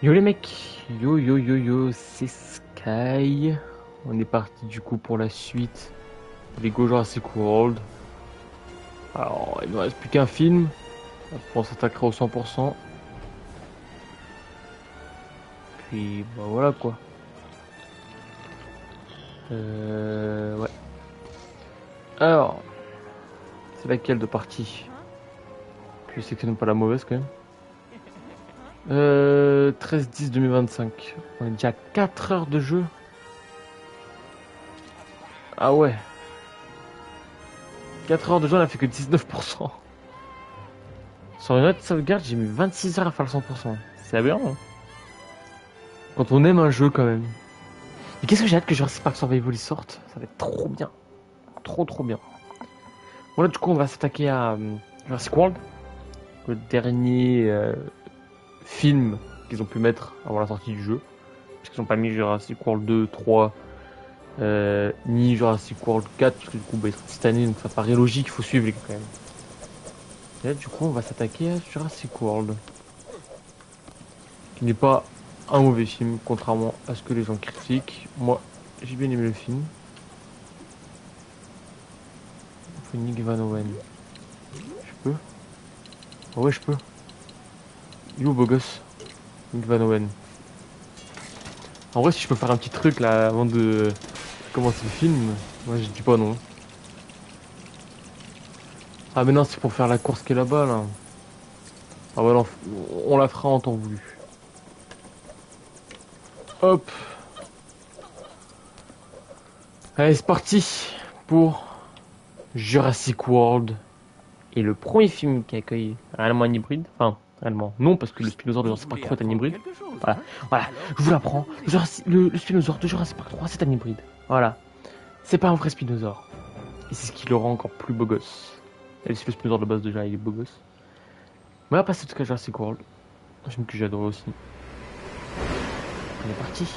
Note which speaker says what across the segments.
Speaker 1: Yo les mecs, yo yo yo yo, c'est Sky. On est parti du coup pour la suite des Lego Jurassic World. Alors, il ne reste plus qu'un film. Après, on s'attaquera au 100%. Puis, bah voilà quoi. Ouais. Alors, c'est laquelle de partie? Je sais que c'est pas la mauvaise quand même. 13-10-2025. On est déjà à 4 heures de jeu. Ah ouais. 4 heures de jeu, on a fait que 19%. Sur une autre sauvegarde, j'ai mis 26 heures à faire le 100%. C'est aberrant, hein. Quand on aime un jeu, quand même. Et qu'est-ce que j'ai hâte que Jurassic Park Survival sorte. Ça va être trop bien. Trop trop bien. Voilà, du coup, on va s'attaquer à Jurassic World. Le dernier film qu'ils ont pu mettre avant la sortie du jeu. Parce qu'ils n'ont pas mis Jurassic World 2, 3, ni Jurassic World 4. Parce que du coup, bah, ils sortent cette année, donc ça paraît logique, il faut suivre les gars, quand même. Et là, du coup, on va s'attaquer à Jurassic World. Qui n'est pas un mauvais film, contrairement à ce que les gens critiquent. Moi, j'ai bien aimé le film. Nick Van Owen. Je peux? Ah ouais, je peux. Il est où, beau gosse? Nick Van Owen. En vrai, si je peux faire un petit truc là avant de commencer le film, moi je dis pas non. Ah, mais non, c'est pour faire la course qui est là-bas là. Ah ouais, non, on la fera en temps voulu. Hop. Allez, c'est parti pour Jurassic World. Et le premier film qui accueille réellement un hybride. Enfin, réellement. Non, parce que le Spinosaure de Jurassic Park 3 est un hybride. Voilà, voilà, je vous l'apprends. Le Spinosaure de Jurassic Park 3, c'est un hybride. Voilà. C'est pas un vrai Spinosaure. Et c'est ce qui le rend encore plus beau gosse. Et c'est le Spinosaure de base déjà, il est beau gosse. Mais on va passer tout cas Jurassic World. Un film que j'adore aussi. On est parti.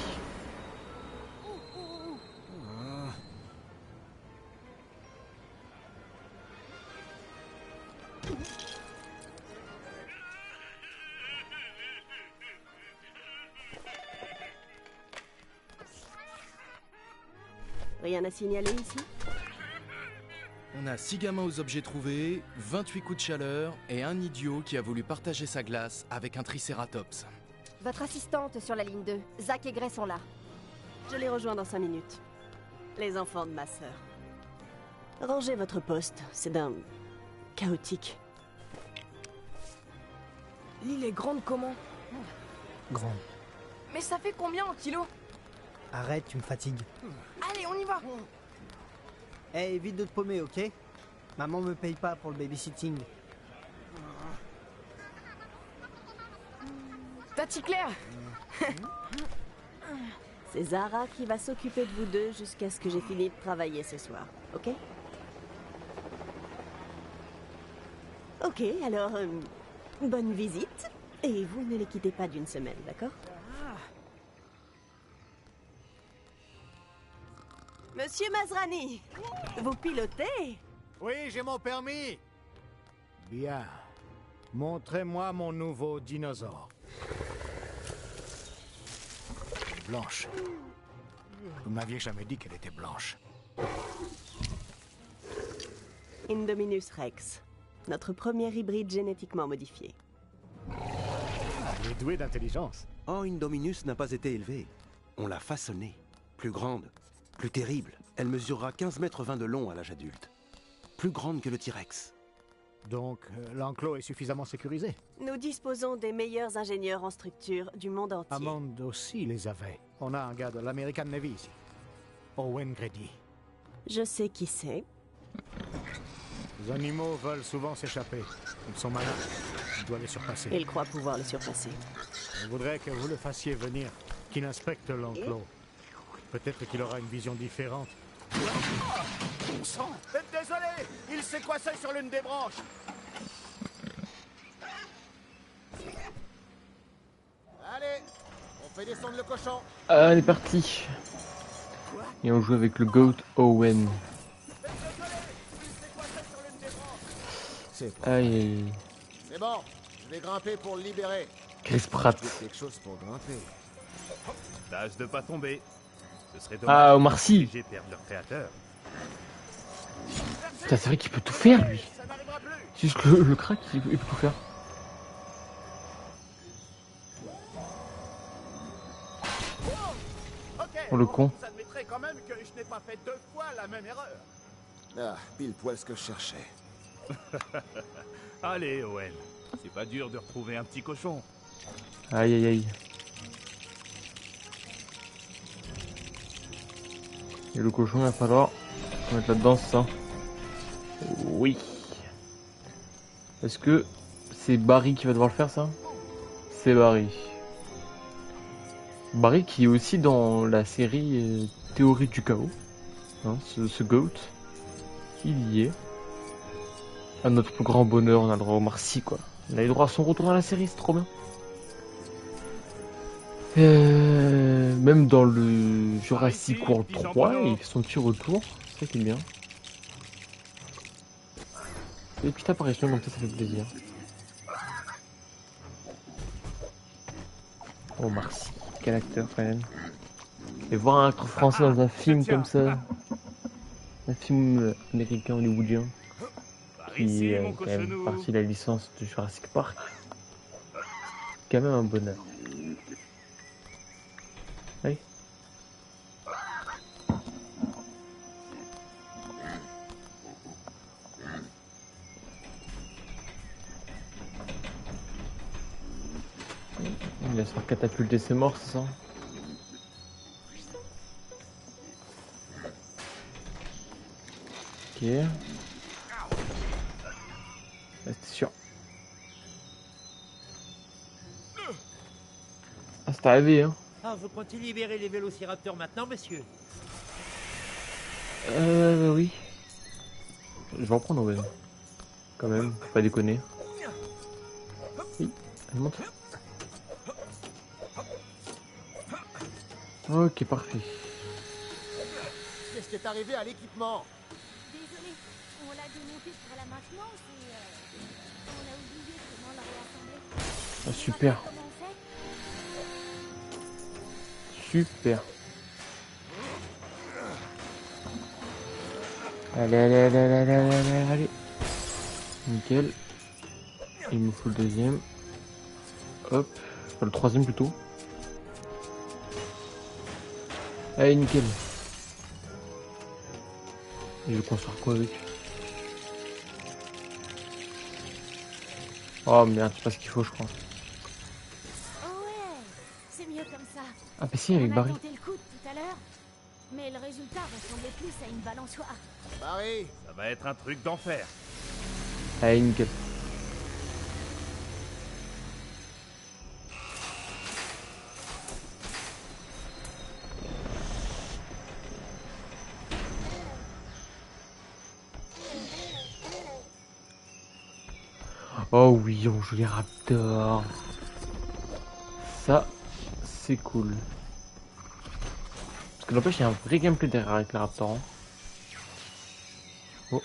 Speaker 2: Rien à signaler ici?
Speaker 3: On a 6 gamins aux objets trouvés, 28 coups de chaleur et un idiot qui a voulu partager sa glace avec un tricératops.
Speaker 2: Votre assistante sur la ligne 2. Zach et Gray sont là. Je les rejoins dans 5 minutes. Les enfants de ma sœur. Rangez votre poste, c'est d'un... chaotique.
Speaker 4: L'île est grande comment?
Speaker 5: Grande.
Speaker 4: Mais ça fait combien en kilos?
Speaker 5: Arrête, tu me fatigues.
Speaker 4: Allez, on y va!
Speaker 5: Hey, évite de te paumer, ok? Maman me paye pas pour le babysitting.
Speaker 4: Tati Claire!
Speaker 2: C'est Zara qui va s'occuper de vous deux jusqu'à ce que j'ai fini de travailler ce soir, ok? Ok, alors... bonne visite. Et vous ne les quittez pas d'une semaine, d'accord? Monsieur Mazrani, vous pilotez?
Speaker 6: Oui, j'ai mon permis. Bien. Montrez-moi mon nouveau dinosaure. Blanche. Vous m'aviez jamais dit qu'elle était blanche.
Speaker 2: Indominus Rex, notre premier hybride génétiquement modifié.
Speaker 6: Elle est douée d'intelligence.
Speaker 7: Oh, Indominus n'a pas été élevée. On l'a façonnée. Plus grande, plus terrible. Elle mesurera 15 mètres 20 de long à l'âge adulte. Plus grande que le T-Rex.
Speaker 6: Donc, l'enclos est suffisamment sécurisé.
Speaker 2: Nous disposons des meilleurs ingénieurs en structure du monde entier.
Speaker 6: Hammond aussi les avait. On a un gars de l'American Navy ici. Owen Grady.
Speaker 2: Je sais qui c'est.
Speaker 6: Les animaux veulent souvent s'échapper. Ils sont malins. Je dois les surpasser.
Speaker 2: Il croit pouvoir le surpasser.
Speaker 6: Je voudrais que vous le fassiez venir, qu'il inspecte l'enclos. Peut-être qu'il aura une vision différente. Bon sang! Désolé! Il s'est coincé sur l'une des branches! Allez! On fait descendre le cochon!
Speaker 1: Allez, parti. Et on joue avec le Goat Owen.
Speaker 6: C'est bon.
Speaker 1: Aïe aïe aïe.
Speaker 6: C'est bon. Je vais grimper pour le libérer.
Speaker 1: Chris Pratt.
Speaker 8: Quelque chose pour grimper.
Speaker 9: Tâche de pas tomber. Ce serait
Speaker 1: Ah,
Speaker 9: dommage
Speaker 1: Omar Sy.
Speaker 9: que les PG perdent leur créateur.
Speaker 1: Putain, c'est vrai qu'il peut tout faire, lui.
Speaker 6: Ça n'arrivera plus.
Speaker 1: C'est juste que le crack, il peut tout faire.
Speaker 6: Ok.
Speaker 1: Oh, le con.
Speaker 6: Vous admettrez quand même que je n'ai pas fait 2 fois la même erreur.
Speaker 8: Ah, pile poil ce que je cherchais.
Speaker 9: Allez, Owen. C'est pas dur de retrouver un petit cochon.
Speaker 1: Aïe, aïe, aïe. Et le cochon, il va falloir mettre là-dedans, c'est ça. Oui. Est-ce que c'est Barry qui va devoir le faire, ça? C'est Barry. Barry qui est aussi dans la série Théorie du chaos. Hein, ce GOAT. Il y est. À notre plus grand bonheur, on a le droit au Omar Sy, quoi. On a eu droit à son retour dans la série, c'est trop bien. Même dans le Jurassic World 3, il fait son petit retour. C'est ça qui est bien. Des petites apparitions comme ça fait plaisir. Oh, merci. Quel acteur, quand même. Et voir un acteur français dans un film comme ça. Un film américain hollywoodien. Qui est quand même partie de la licence de Jurassic Park. C'est quand même un bonheur. Oui. Il va se faire catapulter ses morts, c'est ça? Ok. C'était sûr. Ah, c'est arrivé, hein.
Speaker 10: Ah, vous comptez libérer les vélociraptors maintenant, monsieur?
Speaker 1: Oui. Je vais en prendre Owen. Quand même, faut pas déconner. Oui, elle monte. Ok, parfait.
Speaker 8: Qu'est-ce qui est arrivé à l'équipement?
Speaker 11: Désolé, on l'a démonté pour la maintenance et on a oublié comment le réassembler.
Speaker 1: Ah, super. Super. Allez, allez, allez, allez, allez, allez, allez. Nickel. Il me faut le deuxième. Hop. Enfin, le troisième plutôt. Allez, nickel. Et je vais construire quoi avec? Oh merde, c'est pas ce qu'il faut, je crois.
Speaker 11: Oh ouais, c'est mieux comme ça.
Speaker 1: Ah, mais si, avec Barry.
Speaker 11: On a tenté le coup tout à l'heure, mais le résultat ressemblait plus à une balançoire.
Speaker 8: Barry,
Speaker 9: Ça va être un truc d'enfer.
Speaker 1: Allez, nickel. Oh oui, on joue les Raptors. Ça, c'est cool. Parce que n'empêche, il y a un vrai gameplay derrière avec les Raptors. Hein. Oh.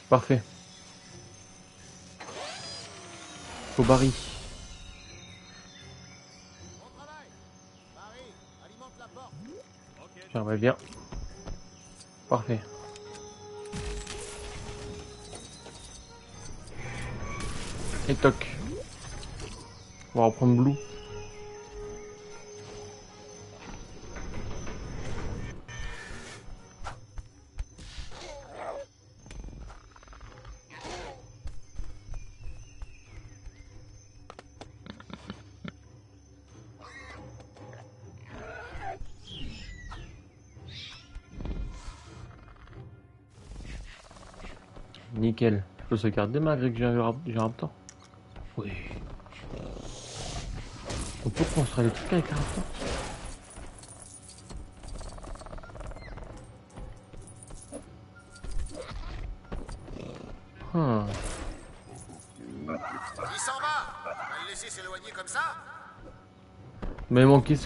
Speaker 1: Parfait. Faut Barry. J'aimerais bien. Parfait. Et toc. On va reprendre Blue. Nickel. Je peux sauvegarder malgré que j'ai un raptor. Oui. On peut construire des trucs avec un raptor.
Speaker 8: il s'en va. On va le laisser s'éloigner comme ça?
Speaker 1: Mais manqué,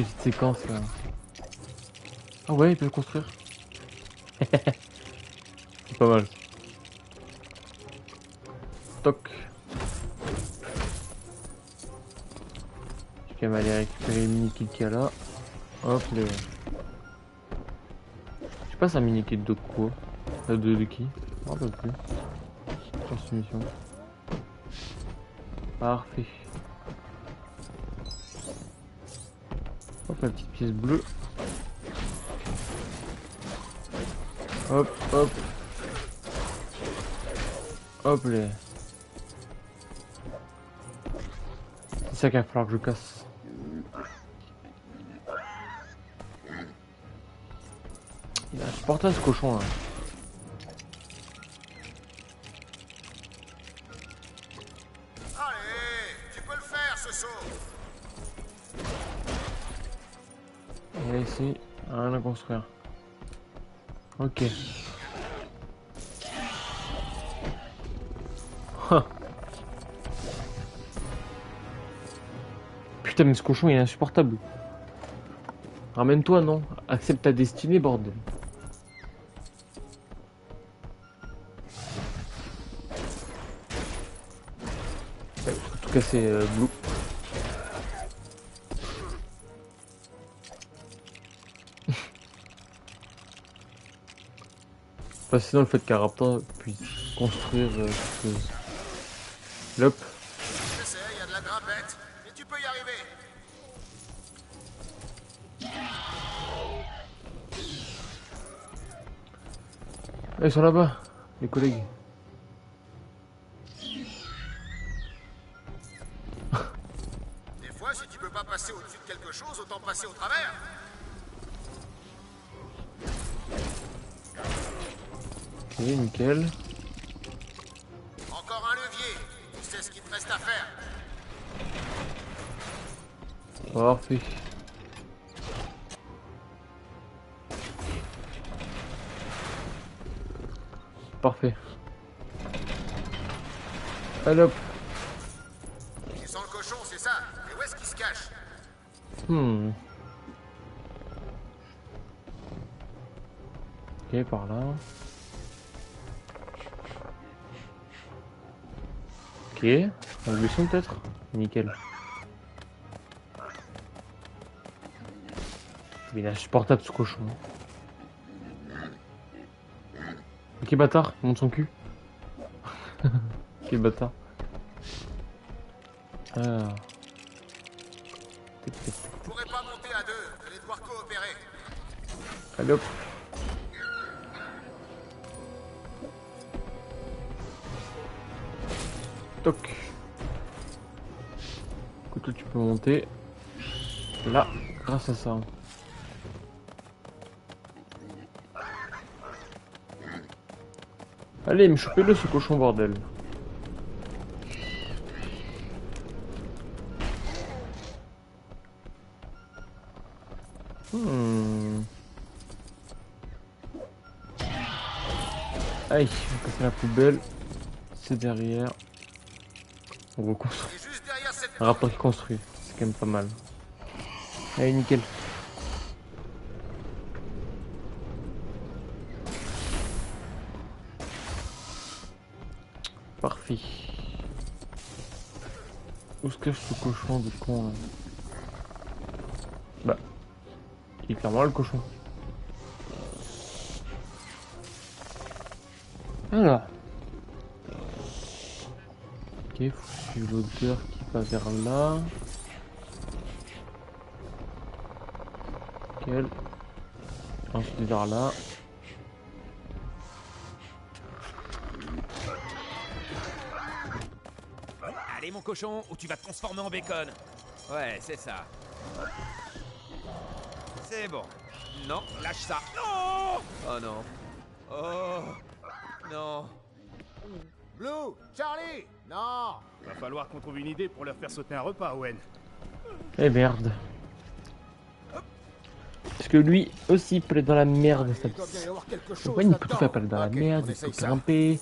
Speaker 1: petite séquence là. Ah ouais, il peut le construire. C'est pas mal. Toc. Je vais même aller récupérer le mini-kit qu'il y a là. Hop, les... Je sais pas, c'est un mini-kit de quoi? De qui? Un peu plus. Transmission. Parfait. Hop, la petite pièce bleue. Hop, hop. Hop, les... C'est ça qu'il va falloir que je casse. Il est insupportable ce cochon là.
Speaker 8: Allez, tu peux le faire, ce saut.
Speaker 1: Et là ici, rien à construire. Ok. Huh. Putain mais ce cochon il est insupportable. Ramène-toi non. Accepte ta destinée bordel. En tout cas c'est Blue. Enfin, sinon le fait qu'un raptor puisse construire l'op.
Speaker 8: Je sais, il y a de la grimpette, mais tu peux y arriver.
Speaker 1: Ah, ils sont là-bas, les collègues.
Speaker 8: Des fois, si tu peux pas passer au-dessus de quelque chose, autant passer au travers.
Speaker 1: Ok, nickel.
Speaker 8: Encore un levier. Tu sais ce qu'il te reste à faire.
Speaker 1: Parfait. Parfait. Allez hop.
Speaker 8: Tu sens le cochon, c'est ça. Et où est-ce qu'il se cache?
Speaker 1: Ok, par là. Ok. Un buisson peut-être? Nickel. Il est insupportable ce cochon. Ok bâtard, monte son cul. Quel bâtard. Alors.
Speaker 8: Je pourrais pas monter à deux. Je vais devoir coopérer.
Speaker 1: Allez hop. Toc. Écoute, toi, tu peux monter là grâce à ça. Allez, me chopez-le ce cochon bordel. Aïe, on va casser la poubelle. C'est derrière. On reconstruit. Un rapport qui construit, c'est quand même pas mal. Allez, nickel. Parfait. Où se cache ce cochon de con là? Bah, il est clairement là, le cochon. Alors. Ok, faut suivre l'odeur qui va vers là. Nickel. Ensuite vers là.
Speaker 12: Allez mon cochon, ou tu vas te transformer en bacon. Ouais, c'est ça. C'est bon. Non, lâche ça. Non! Oh non. Oh non.
Speaker 8: Blue, Charlie, non.
Speaker 9: Va falloir qu'on trouve une idée pour leur faire sauter un repas, Owen.
Speaker 1: Eh merde. Parce que lui aussi peut être dans la merde. Ça... Pourquoi il peut tout faire, peut être dans la merde, il peut grimper.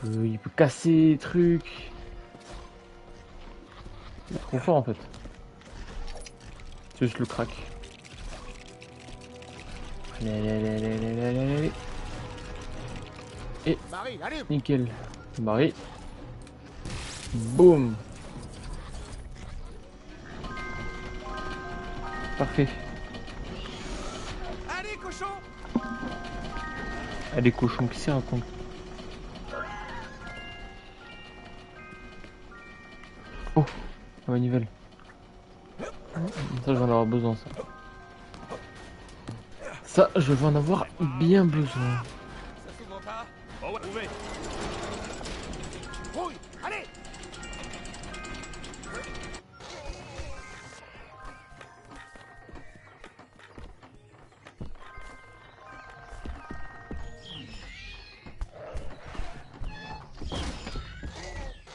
Speaker 1: Il peut casser des trucs. Il est trop fort en fait. C'est juste le crack. Allez, allez, allez, allez, allez, allez, allez. Et
Speaker 8: Barry, allez.
Speaker 1: nickel. Barry. Boum. Parfait.
Speaker 12: Allez, cochon!
Speaker 1: Allez, cochon, qui s'y raconte? Oh, la manivelle. Ça, je vais en avoir besoin, ça. Ça, je vais en avoir bien besoin.
Speaker 12: Ça s'ouvre pas?
Speaker 9: Oh ouais, trouvez.
Speaker 8: Rouille, allez.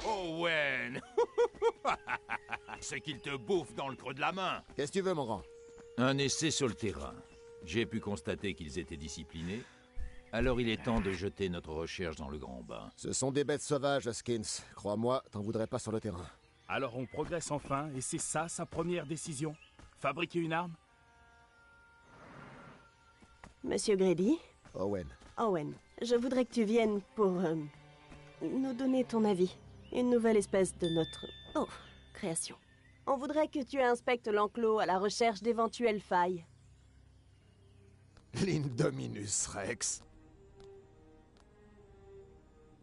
Speaker 9: Owen. C'est qu'il te bouffe dans le creux de la main.
Speaker 8: Qu'est-ce que tu veux, mon grand?
Speaker 13: Un essai sur le terrain. J'ai pu constater qu'ils étaient disciplinés. Alors il est temps de jeter notre recherche dans le grand bain.
Speaker 8: Ce sont des bêtes sauvages, Skins. Crois-moi, t'en voudrais pas sur le terrain.
Speaker 9: Alors on progresse enfin, et c'est ça sa première décision? Fabriquer une arme?
Speaker 2: Monsieur Grady?
Speaker 8: Owen.
Speaker 2: Owen, je voudrais que tu viennes pour nous donner ton avis. Une nouvelle espèce de notre... Oh, création. On voudrait que tu inspectes l'enclos à la recherche d'éventuelles failles.
Speaker 8: L'Indominus Rex.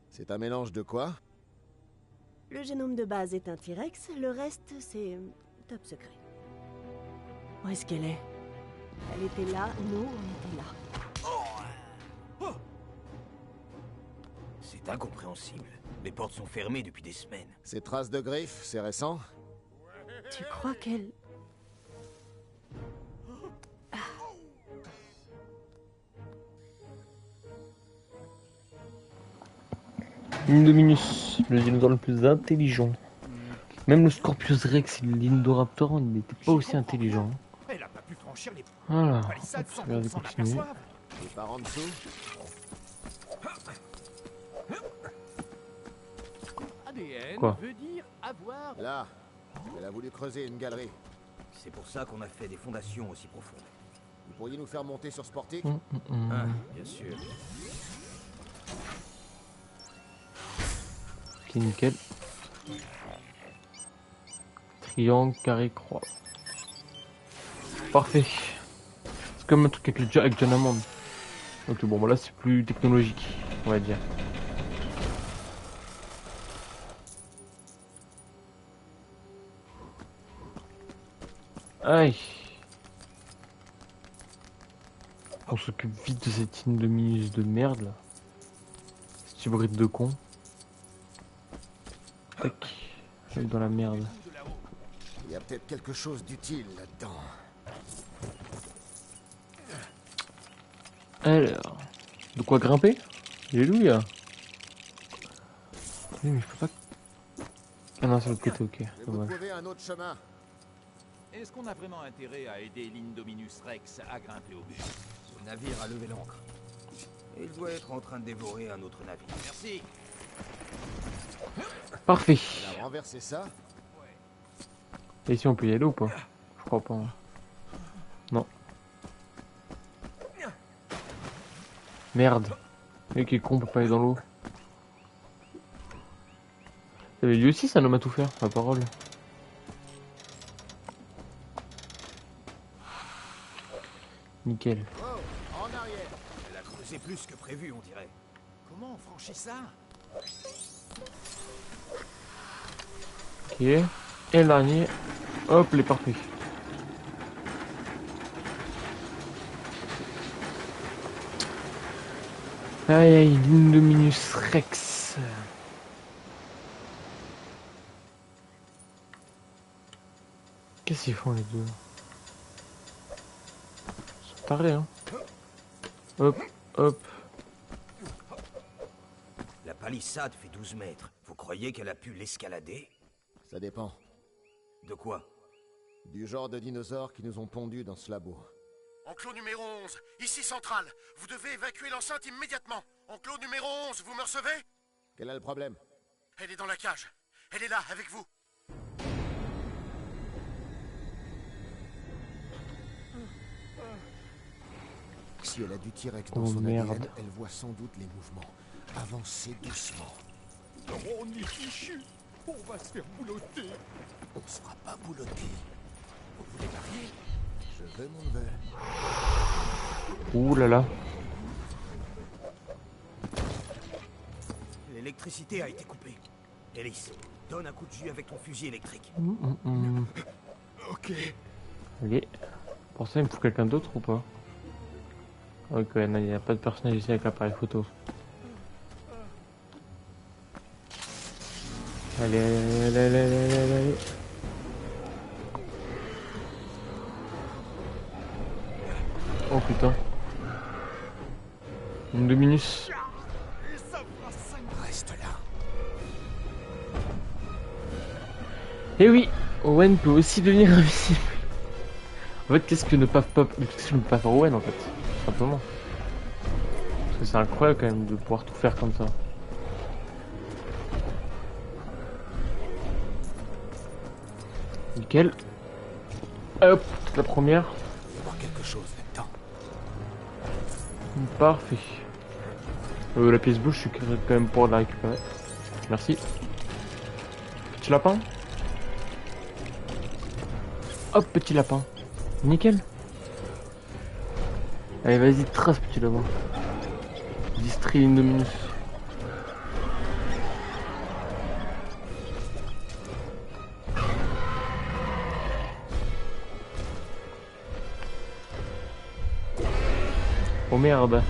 Speaker 8: C'est un mélange de quoi?
Speaker 2: Le génome de base est un T-Rex, le reste, c'est top secret. Où est-ce qu'elle est? Elle était là, nous, on était là.
Speaker 10: C'est incompréhensible. Les portes sont fermées depuis des semaines.
Speaker 8: Ces traces de griffes, c'est récent?
Speaker 2: Tu crois qu'elle...
Speaker 1: Indominus, le dinosaure le plus intelligent. Même le Scorpius Rex et l'Indoraptor n'étaient pas aussi intelligents.
Speaker 9: Elle a pas pu franchir les
Speaker 1: Voilà,
Speaker 9: palissades sans
Speaker 1: je vais
Speaker 9: qu'on s'en
Speaker 1: continuer.
Speaker 9: aperçoive.
Speaker 8: Et par en dessous?
Speaker 12: ADN
Speaker 1: Quoi?
Speaker 12: veut dire avoir...
Speaker 8: Là. Elle a voulu creuser une galerie.
Speaker 10: C'est pour ça qu'on a fait des fondations aussi profondes.
Speaker 8: Vous pourriez nous faire monter sur Sportic?
Speaker 10: Ah, bien sûr.
Speaker 1: Ok, nickel. Triangle, carré, croix. Parfait. C'est comme un truc avec John Hammond. Ok, bon, là c'est plus technologique, on va dire. Aïe. On s'occupe vite de cette Indominus de merde là. Cet hybride de con. Tac. Je vais dans la merde.
Speaker 8: Il y a peut-être quelque chose d'utile là-dedans.
Speaker 1: Alors. De quoi grimper? Alléluia. Oui, mais je peux pas. Ah non, c'est l'autre côté, ok.
Speaker 8: Je vais vous
Speaker 1: Dommage.
Speaker 8: trouver un autre chemin.
Speaker 13: Est-ce qu'on a vraiment intérêt à aider l'Indominus Rex à grimper au but?
Speaker 10: Ce navire a levé l'ancre. Il doit être en train de dévorer un autre navire.
Speaker 13: Merci.
Speaker 1: Parfait.
Speaker 8: Elle a renversé ça?
Speaker 1: Et ici on peut y aller ou pas? Je crois pas. Hein. Non. Merde. Le mec qui est con, on peut pas aller dans l'eau. Mais lui aussi, ça nomme à tout faire, ma parole. Nickel.
Speaker 8: Oh, en arrière.
Speaker 10: Elle a creusé plus que prévu, on dirait.
Speaker 12: Comment on franchit ça?
Speaker 1: Ok. Et le dernier. Hop, les parfait. Aïe aïe, l'Indominus Rex. Qu'est-ce qu'ils font les deux? C'est taré, hein. Hop, hop.
Speaker 10: La palissade fait 12 mètres. Vous croyez qu'elle a pu l'escalader?
Speaker 8: Ça dépend.
Speaker 10: De quoi?
Speaker 8: Du genre de dinosaures qui nous ont pondus dans ce labo. Enclos numéro 11, ici central. Vous devez évacuer l'enceinte immédiatement. Enclos numéro 11, vous me recevez? Quel est le problème? Elle est dans la cage. Elle est là, avec vous. Si elle a du T-Rex dans
Speaker 1: Oh,
Speaker 8: son
Speaker 1: merde.
Speaker 8: ADN, elle voit sans doute les mouvements. Avancez doucement.
Speaker 9: On est fichu. On va se faire boulotter.
Speaker 8: On sera pas boulotté. Vous voulez parier? Je veux mon neveu.
Speaker 1: Ouh là là.
Speaker 10: L'électricité a été coupée. Ellis, donne un coup de jus avec ton fusil électrique.
Speaker 8: Ok.
Speaker 1: Ok. Pour ça, il me faut quelqu'un d'autre ou pas? Ok, non, il n'y a pas de personnage ici avec l'appareil photo. Allez, allez, allez, allez, allez, allez. Oh putain. Une Dominus.
Speaker 8: Reste là.
Speaker 1: Eh oui, Owen peut aussi devenir invisible. En fait, qu'est-ce que ne pas faire Owen en fait, tout simplement. Parce que c'est incroyable quand même de pouvoir tout faire comme ça. Nickel. Hop, la première.
Speaker 8: Il y avoir quelque chose là-dedans.
Speaker 1: Parfait. La pièce bouche, je suis quand même pour la récupérer. Merci. Petit lapin. Hop, petit lapin. Nickel. Allez, vas-y, trace, petit lapin. Distrait une Dominus. Oh merde.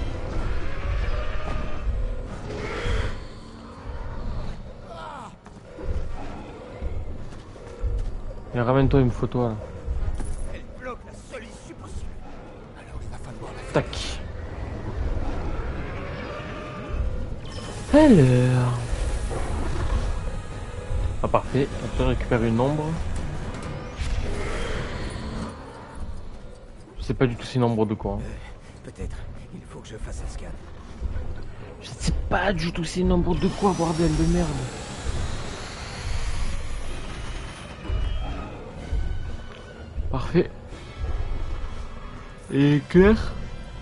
Speaker 1: Et ramène-toi une photo là.
Speaker 10: Elle bloque la seule issue possible.
Speaker 8: Alors il va falloir la...
Speaker 1: Tac. Alors. Ah parfait, on peut récupérer une ombre. Je sais pas du tout c'est une ombre de quoi. Hein.
Speaker 10: Peut-être. Il faut que je fasse un scan.
Speaker 1: Je sais pas du tout c'est une ombre de quoi, bordel de merde. Parfait. Et Claire,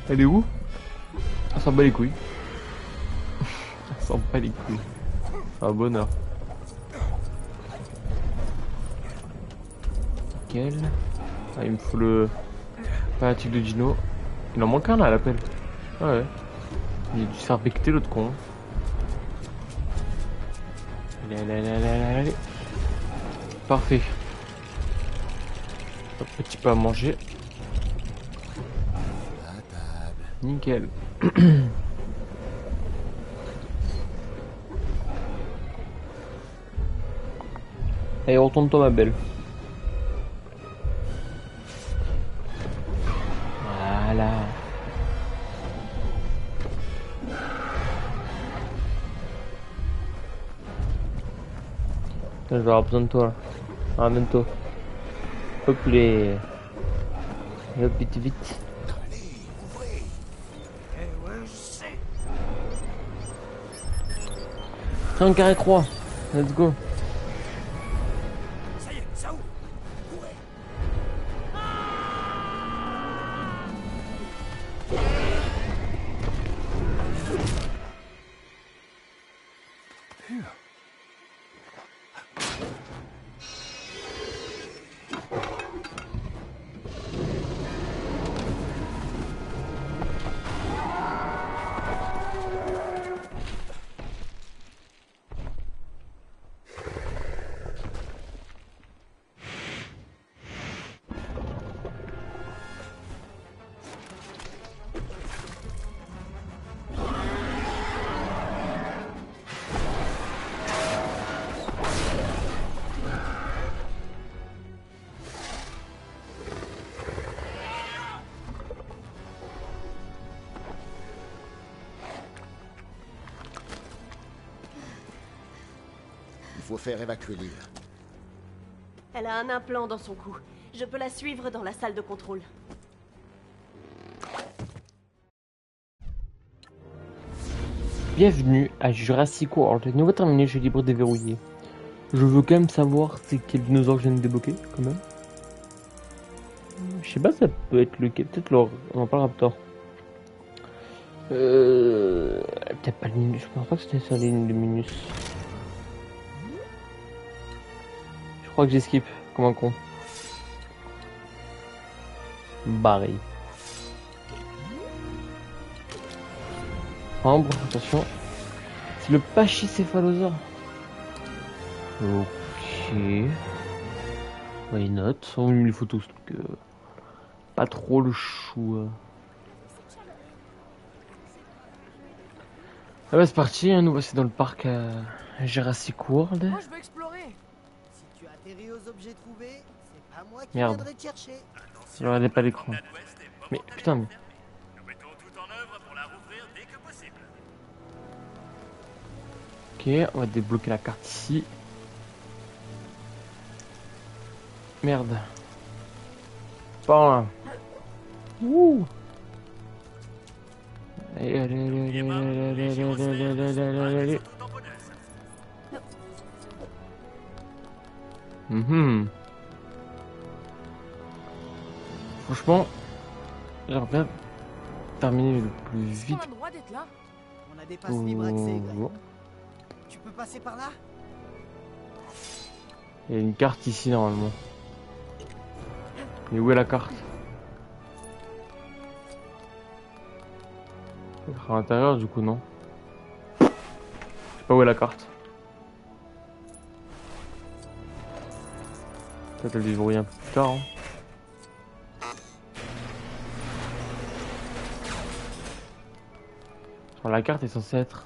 Speaker 1: elle est où? Elle s'en bat les couilles. Elle s'en bat les couilles. Un bonheur. Nickel. Ah, il me faut le fanatique de Dino. Il en manque un là à l'appel. Ah ouais. Il a dû se faire becter l'autre con. Allez, allez, allez, allez, allez. Parfait. Un petit peu à manger.
Speaker 8: À table.
Speaker 1: Nickel. Allez, retourne-toi ma belle. Voilà. Je vais avoir besoin de toi. Ramène-toi. Hop les. Hop vite vite.
Speaker 8: Allez, ouvrez.
Speaker 10: Eh ouais, je sais.
Speaker 1: Triangle carré croix. Let's go.
Speaker 10: Ça y est, ça ouvre. Ouvrez.
Speaker 8: Il faut faire évacuer l'île.
Speaker 2: Elle a un implant dans son cou. Je peux la suivre dans la salle de contrôle.
Speaker 1: Bienvenue à Jurassic World. Nouveau terminé, je suis libre déverrouillé. Je veux quand même savoir c'est quel dinosaure je viens de débloquer, quand même. Je sais pas, ça peut être lequel. Peut-être le Raptor. Peut-être pas le Minus. Je pense pas que c'était sur les lignes de Minus. Je crois que j'ai skip comme un con. Barré. Ambre, attention. C'est le pachycéphalosaure. Ok. Why not? On lui faut tous. Donc, pas trop le chou. Ah bah c'est parti, hein, nous voici dans le parc Jurassic World.
Speaker 4: Moi je veux explorer.
Speaker 5: Si tu atterris aux objets trouvés, c'est pas moi qui
Speaker 1: Merde.
Speaker 5: viendrai te chercher.
Speaker 1: Je regardais pas l'écran. Mais putain, mais...
Speaker 9: Nous mettons tout en œuvre pour la rouvrir dès que possible.
Speaker 1: Ok, on va débloquer la carte ici. Merde. Pas là. Ouh. Allez, allez, allez, allez, allez, allez, allez, allez, allez, allez. Mhm. Franchement, j'aimerais bien terminer le plus
Speaker 4: Est-ce
Speaker 1: vite.
Speaker 4: qu'on a le droit d'être là?
Speaker 5: On a des passes libres accès, Greg.
Speaker 1: Bon.
Speaker 5: Tu peux passer par là?
Speaker 1: Il y a une carte ici normalement. Mais où est la carte? À l'intérieur du coup non. Je sais pas où est la carte. Peut-être elle déverrouille un peu plus tard. Hein. Genre, la carte est censée être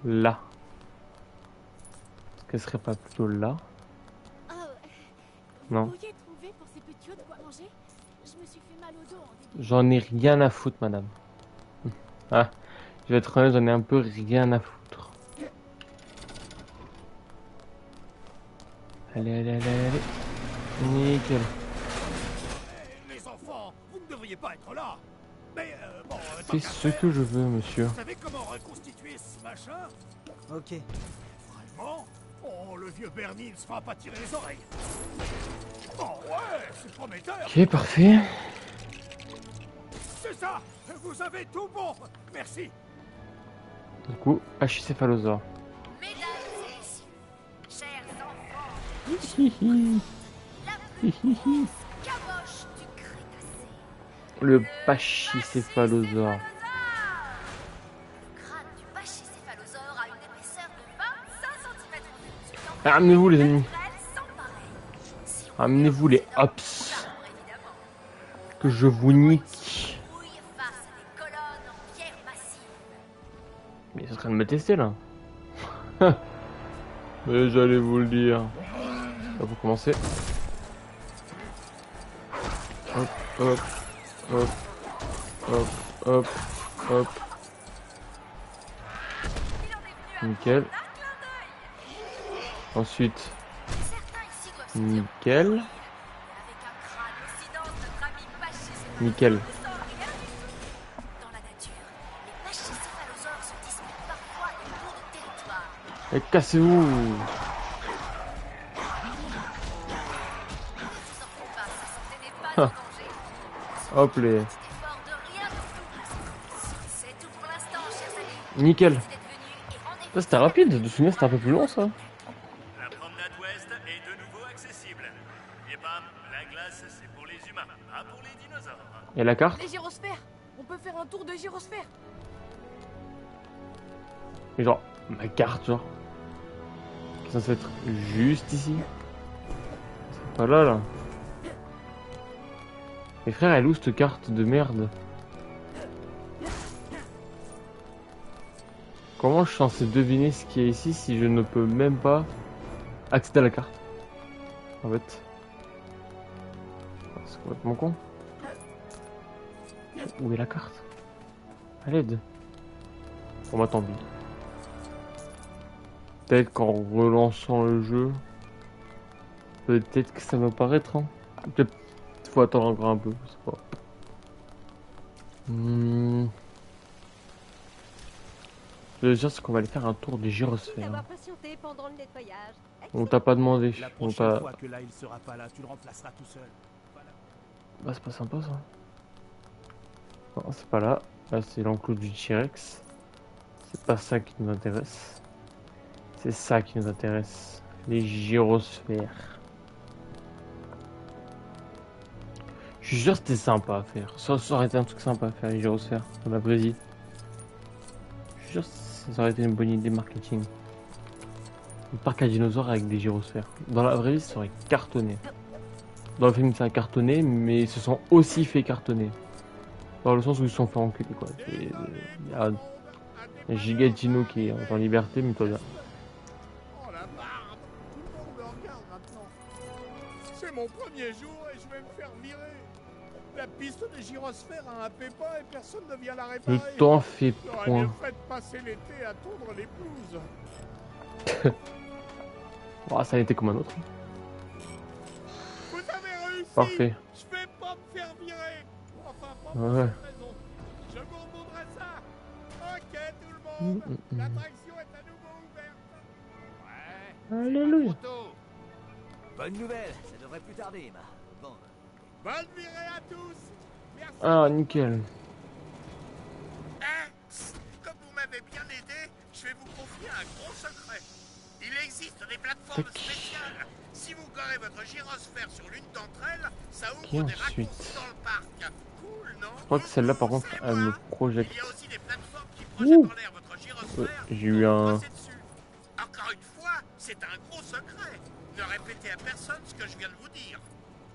Speaker 1: là. Est-ce qu'elle serait pas plutôt là? Non.
Speaker 11: Vous pourriez trouver pour ces petits de quoi manger? Je me suis fait mal au dos en début.
Speaker 1: J'en ai rien à foutre, madame. Ah, je vais être honnête, j'en ai un peu rien à foutre. Allez, allez, allez, allez. Nickel.
Speaker 6: Les enfants, vous ne devriez pas être là. Mais bon,
Speaker 1: Fais ce que je veux, monsieur.
Speaker 6: vous savez comment reconstituer ce machin?
Speaker 5: Ok.
Speaker 6: Vraiment? Oh, le vieux Bernie ne se fera pas tirer les oreilles. Oh ouais, c'est prometteur.
Speaker 1: Ok, parfait.
Speaker 6: C'est ça. Vous avez tout bon. Merci.
Speaker 1: Du coup, pachycéphalosaure.
Speaker 11: Mesdames et messieurs, chers enfants,
Speaker 1: Hihihi. Hihihi.
Speaker 11: caboche du Crétacé.
Speaker 1: Le pachycéphalosaure.
Speaker 11: Le crâne du pachycéphalosaure a une épaisseur de 25 cm.
Speaker 1: Ramenez-vous les ennemis. Ramenez-vous les hops. Que je vous nique. Mais ils sont en train de me tester là. Mais j'allais vous le dire. On va commencer. Hop, hop, hop, hop, hop, hop. Nickel. Ensuite, nickel. Nickel. Et cassez-vous. Ah. Hop les. Nickel. Ça c'était rapide, de souvenir c'était un peu plus long ça.
Speaker 9: La promenade ouest est de nouveau accessible. Et bam, la glace c'est pour les humains, pas pour les dinosaures.
Speaker 1: Et la carte?
Speaker 4: Les gyrosphères. On peut faire un tour de gyrosphère.
Speaker 1: Mais genre, ma carte genre. Qui est censée être juste ici. C'est pas là là. Mais frère, elle est où cette carte de merde? Comment je suis censé deviner ce qu'il y a ici si je ne peux même pas accéder à la carte? En fait. C'est complètement con. Où est la carte? À l'aide. Bon bah tant pis. Peut-être qu'en relançant le jeu, peut-être que ça va apparaître. Hein. Peut-être faut attendre encore un peu. Je sais pas. Le dire c'est qu'on va aller faire un tour des gyrosphères. On t'a pas demandé.
Speaker 6: La
Speaker 1: On
Speaker 6: prochaine
Speaker 1: t'a.
Speaker 6: fois que là il sera pas là, tu le remplaceras tout seul. Voilà.
Speaker 1: Bah c'est pas sympa ça. Non c'est pas là. Là, c'est l'enclos du T-Rex. C'est pas ça qui nous intéresse. C'est ça qui nous intéresse. Les gyrosphères. Je suis sûr que c'était sympa à faire. Ça aurait été un truc sympa à faire, les gyrosphères, dans la vraie vie. Je suis sûr que ça aurait été une bonne idée marketing. Un parc à dinosaures avec des gyrosphères. Dans la vraie vie, ça aurait cartonné. Dans le film, ça a cartonné, mais ils se sont aussi fait cartonner. Dans le sens où ils se sont fait enculer, quoi. Il y a un giga dino qui est en liberté, mais toi bien.
Speaker 6: Oh la barbe! Tout le monde me regarde maintenant. C'est mon premier jour et je vais me faire virer. La piste des gyrosphères a un pépin et personne ne vient la réparer.
Speaker 1: Le temps fait
Speaker 6: J'aurais
Speaker 1: point.
Speaker 6: mieux fait de passer l'été à tondre les pelouses.
Speaker 1: Oh, ça a été comme un autre.
Speaker 6: Vous avez réussi!
Speaker 1: Parfait.
Speaker 6: Je vais pas me faire virer! Enfin, pas pour
Speaker 1: Ouais.
Speaker 6: cette raison. Je vous remonterai ça! Ok, tout le monde! L'attraction est à nouveau ouverte!
Speaker 1: Alléluia.
Speaker 10: Bonne nouvelle, ça devrait plus tarder, Emma. Bon.
Speaker 6: Bonne virée à tous! Merci!
Speaker 1: Ah, nickel.
Speaker 6: Comme vous m'avez bien aidé, je vais vous confier un gros secret. Il existe des plateformes spéciales. Si vous garez votre gyrosphère sur l'une d'entre elles, ça
Speaker 1: Ok,
Speaker 6: ouvre des
Speaker 1: ensuite.
Speaker 6: raccourcis dans le parc. Cool, non?
Speaker 1: Je crois que celle-là, par contre, elle me projette.
Speaker 6: Il y a aussi des plateformes qui projettent en l'air votre gyrosphère.
Speaker 1: J'ai eu un...
Speaker 6: Encore une fois, c'est un gros secret. Ne répétez à personne ce que je viens de vous dire.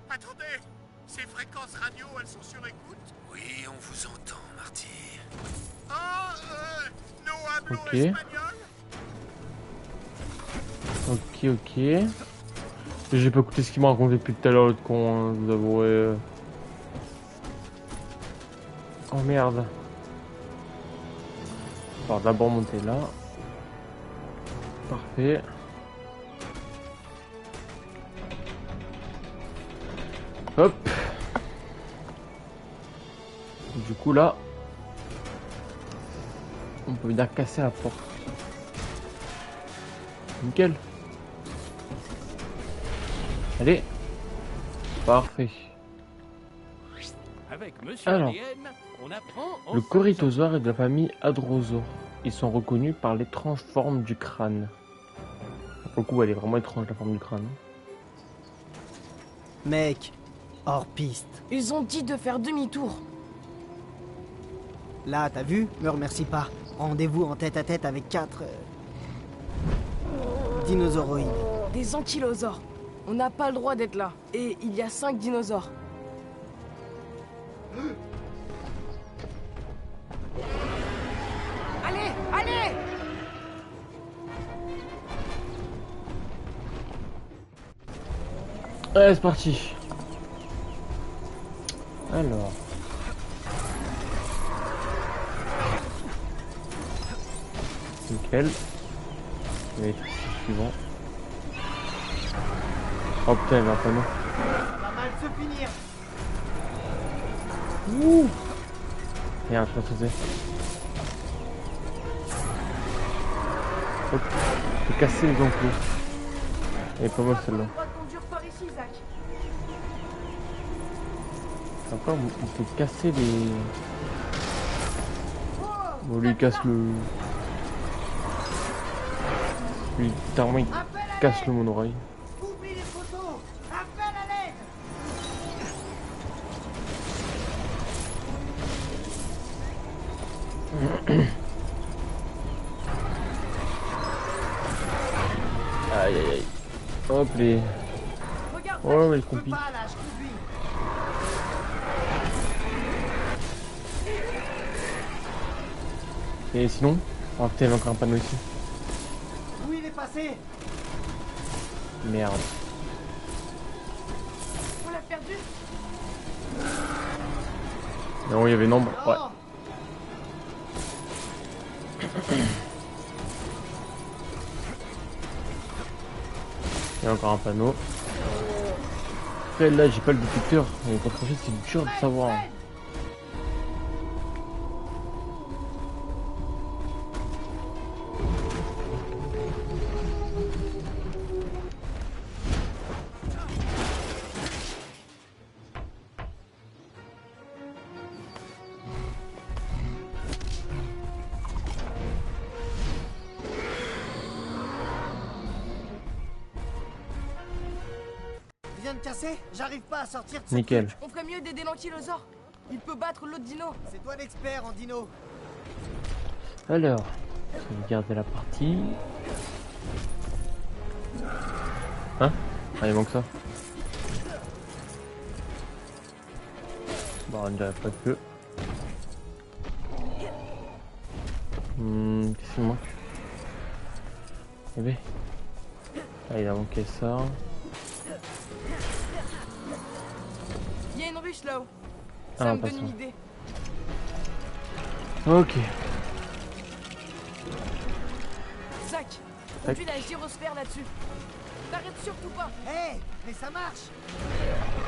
Speaker 6: Attendez, ces fréquences radio, elles sont sur écoute?
Speaker 8: Oui, on vous entend, Marty.
Speaker 6: No hablo
Speaker 1: Ok.
Speaker 6: espagnol?
Speaker 1: Ok. J'ai pas écouté ce qu'il m'a raconté depuis tout à l'heure, l'autre con, hein, je vous avouerai. Oh merde. Alors d'abord monter là. Parfait. Hop. Du coup là, on peut venir casser la porte. Nickel. Allez. Parfait.
Speaker 14: Avec Monsieur
Speaker 1: Alors,
Speaker 14: Alien, on apprend
Speaker 1: le corythosaure est de la famille Hadrosaure. Ils sont reconnus par l'étrange forme du crâne. Pour le coup, elle est vraiment étrange la forme du crâne.
Speaker 5: Mec, hors piste.
Speaker 4: Ils ont dit de faire demi-tour.
Speaker 5: Là, t'as vu? Me remercie pas. Rendez-vous en tête-à-tête avec 4... dinosauroïdes.
Speaker 4: Des ankylosaures. On n'a pas le droit d'être là. Et il y a 5 dinosaures. Allez, allez!
Speaker 1: Allez, c'est parti. Alors. Nickel. Je vais être suivant. Oh putain, il y avait un panneau.
Speaker 5: Ça va mal se finir.
Speaker 1: Ouh. Merde, je l'ai sauté. Hop. Je peux casser les enclos. Elle est pas mal celle-là.
Speaker 4: On va conduire par ici, Zach.
Speaker 1: Encore, on peut casser les... Bon, lui il casse le... Lui, littéralement, il casse le monorail.
Speaker 5: Oublie les photos. Appelle à l'aide.
Speaker 1: Aïe aïe aïe. Hop les... Ouais mais je compris.
Speaker 5: Pas là, je conduis.
Speaker 1: Et sinon? Oh putain, il y a encore un panneau ici.
Speaker 5: Où il est passé?
Speaker 1: Merde.
Speaker 4: On l'a perdu.
Speaker 1: Non, il y avait nombre. Ouais. Il y a encore un panneau. Après là j'ai pas le détecteur. Mais pour prochaine c'est dur de savoir.
Speaker 5: vient de casser? J'arrive pas à sortir de ce
Speaker 1: Nickel.
Speaker 5: truc.
Speaker 4: On ferait mieux d'aider l'ankylosaure. Il peut battre l'autre dino.
Speaker 5: C'est toi l'expert en dino.
Speaker 1: Alors, sauvegarder la partie. Hein? Ah, il manque ça. Bon, on dirait pas que. Qu'est-ce qu'il manque? Eh ben. Ah, il a manqué ça.
Speaker 4: Il y a une ruche là-haut.
Speaker 1: Ah,
Speaker 4: Ça me
Speaker 1: pas
Speaker 4: donne
Speaker 1: ça.
Speaker 4: une idée.
Speaker 1: Ok.
Speaker 4: Zach, conduis la gyrosphère là-dessus. T'arrêtes surtout pas.
Speaker 5: Hé, mais ça marche.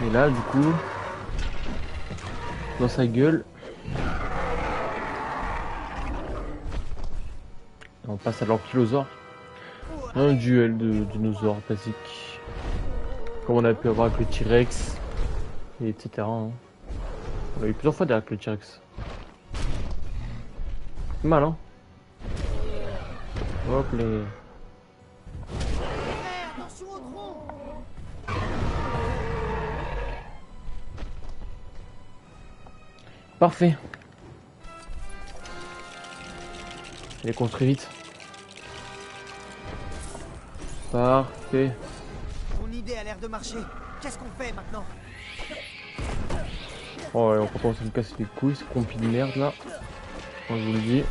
Speaker 1: Et là, du coup, dans sa gueule, on passe à l'ankylosaure. Un duel de dinosaures basique, comme on a pu avoir avec le T-Rex, et etc. hein. On l'a eu plusieurs fois derrière le T-Rex. Mal, hein. Hop les.
Speaker 5: Attention au tronc.
Speaker 1: Parfait. Allez, construis vite. Parfait.
Speaker 5: Mon idée a l'air de marcher. Qu'est-ce qu'on fait maintenant?
Speaker 1: Oh ouais, on va commencer à me casser les couilles, ce compi de merde là. Moi je vous le dis.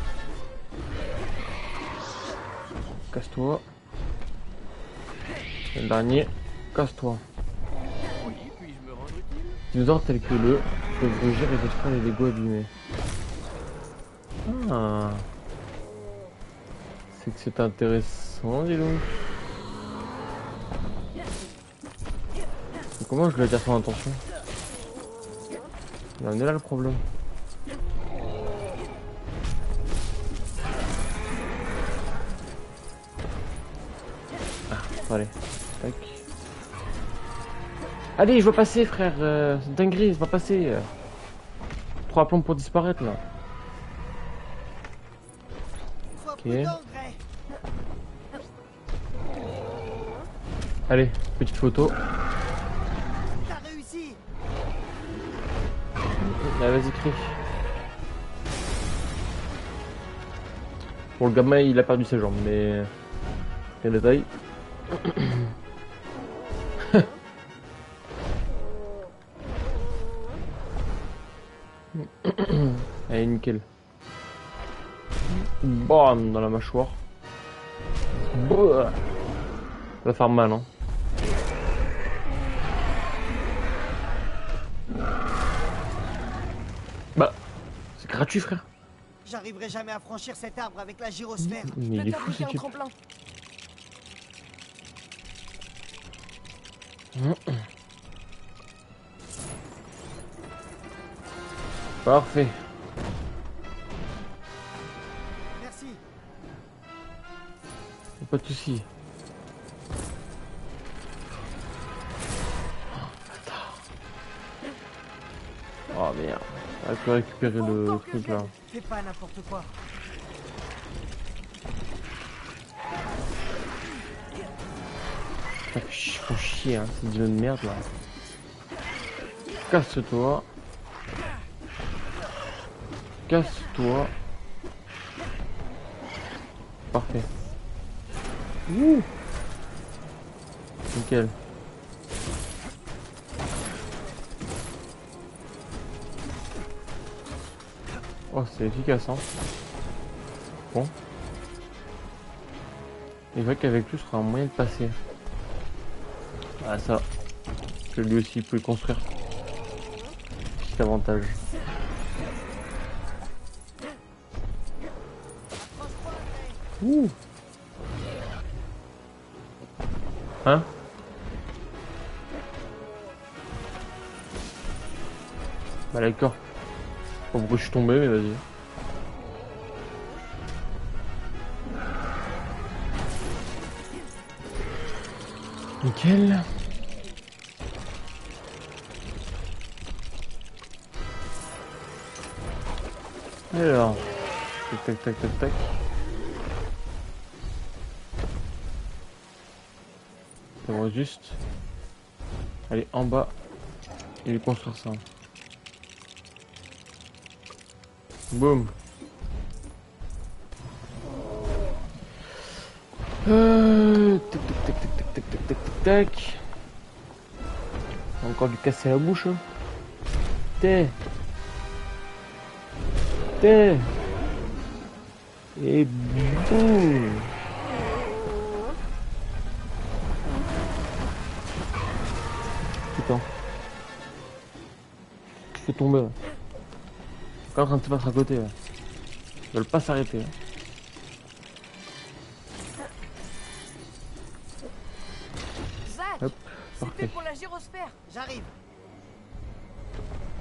Speaker 1: Casse-toi. Le dernier, casse-toi. Dinosaures tels que le peuvent rugir et détruire les Legos abîmés. Ah. C'est que c'est intéressant, dis donc. Mais comment je dois dire son intention? Il en est là le problème. Ah, allez. Tac. Allez, je veux passer, frère. C'est dinguerie, je vais passer. 3 plombs pour disparaître là. Ok. Allez, petite photo.
Speaker 5: T'as réussi.
Speaker 1: Allez, vas-y, crie. Bon, le gamin il a perdu ses jambes, mais. Quel détail. Allez, nickel. Bam, dans la mâchoire. Ça va faire mal, hein. Bah, c'est gratuit, frère.
Speaker 5: J'arriverai jamais à franchir cet arbre avec la gyrosphère.
Speaker 1: Mais il est fou ce
Speaker 4: un
Speaker 1: type.
Speaker 4: tremplin.
Speaker 1: Parfait.
Speaker 5: Merci.
Speaker 1: Pas de soucis. Oh merde. Elle peut récupérer le truc là.
Speaker 5: Fais pas n'importe quoi.
Speaker 1: Ça fait chier, hein, ces dinos de merde là. Casse-toi. Casse-toi. Parfait. Ouh. Nickel. Oh, c'est efficace, hein. Bon. Il vrai qu'avec lui, ce sera un moyen de passer. Ah, ça. Que lui aussi, il peut le construire. Petit avantage. Ouh. Hein? Bah d'accord. Pas pourquoi je suis tombé, mais vas-y. Nickel. Alors, tac tac tac tac tac. Ça va juste Allez, en bas. Et lui construire ça. Boum. Tac, tac, tac, tac, tac, tac, tac, tac, tac. Encore lui casser la bouche. Hein. T'es. Et boum. Putain. Je fais tomber là. Encore en train de se battre à côté là. Ils veulent pas s'arrêter. Hein.
Speaker 4: Zach,
Speaker 1: Hop,
Speaker 4: c'est
Speaker 1: parfait.
Speaker 4: fait pour la gyrosphère.
Speaker 5: J'arrive.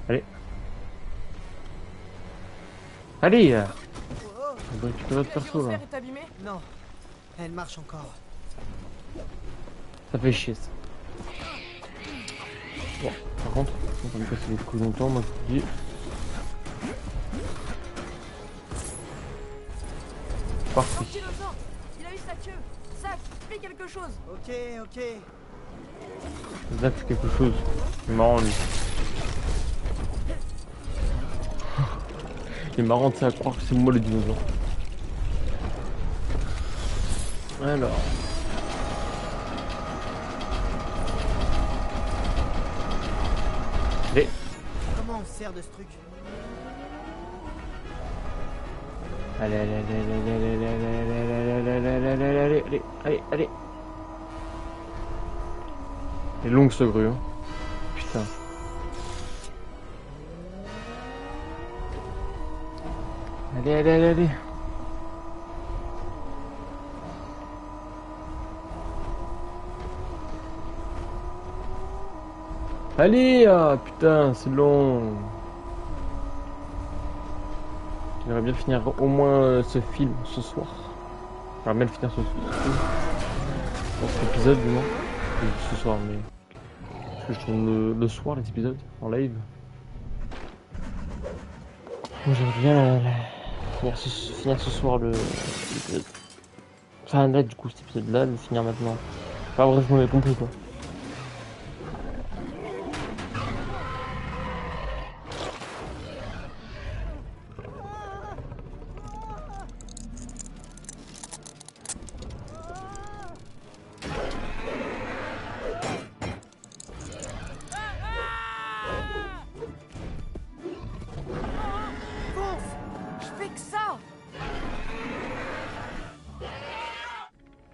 Speaker 1: Allez. Allez
Speaker 5: Oh,
Speaker 1: on va récupérer le
Speaker 4: La
Speaker 1: perso là.
Speaker 4: gyrosphère est abîmée.
Speaker 5: non, elle marche encore.
Speaker 1: Ça fait chier ça. Bon, par contre, on va me casser les couilles longtemps, moi je vous dis. Parfait.
Speaker 4: Un dinosaure. Il a eu sa queue. Zach, fais quelque chose.
Speaker 5: Ok, ok.
Speaker 1: Zach fait quelque chose. C'est marrant lui. Il est marrant de ça à croire que c'est moi le dinosaure. Alors. Allez.
Speaker 5: Comment on se sert de ce truc?
Speaker 1: Allez, allez, allez, allez, allez, allez, allez, allez, allez, allez, allez, allez, allez, allez. Elle est longue ce grue, hein. Putain. Allez, allez, allez, allez. Allez, ah putain, c'est long. J'aimerais bien finir au moins ce film ce soir. J'aimerais bien le finir ce film. Dans cet épisode du moins. Ce soir, mais. Parce que je tourne le soir les épisodes en live. Donc j'aimerais bien finir ce soir l'épisode. Enfin là du coup cet épisode là, le finir maintenant. Enfin bref, vous m'avez compris quoi.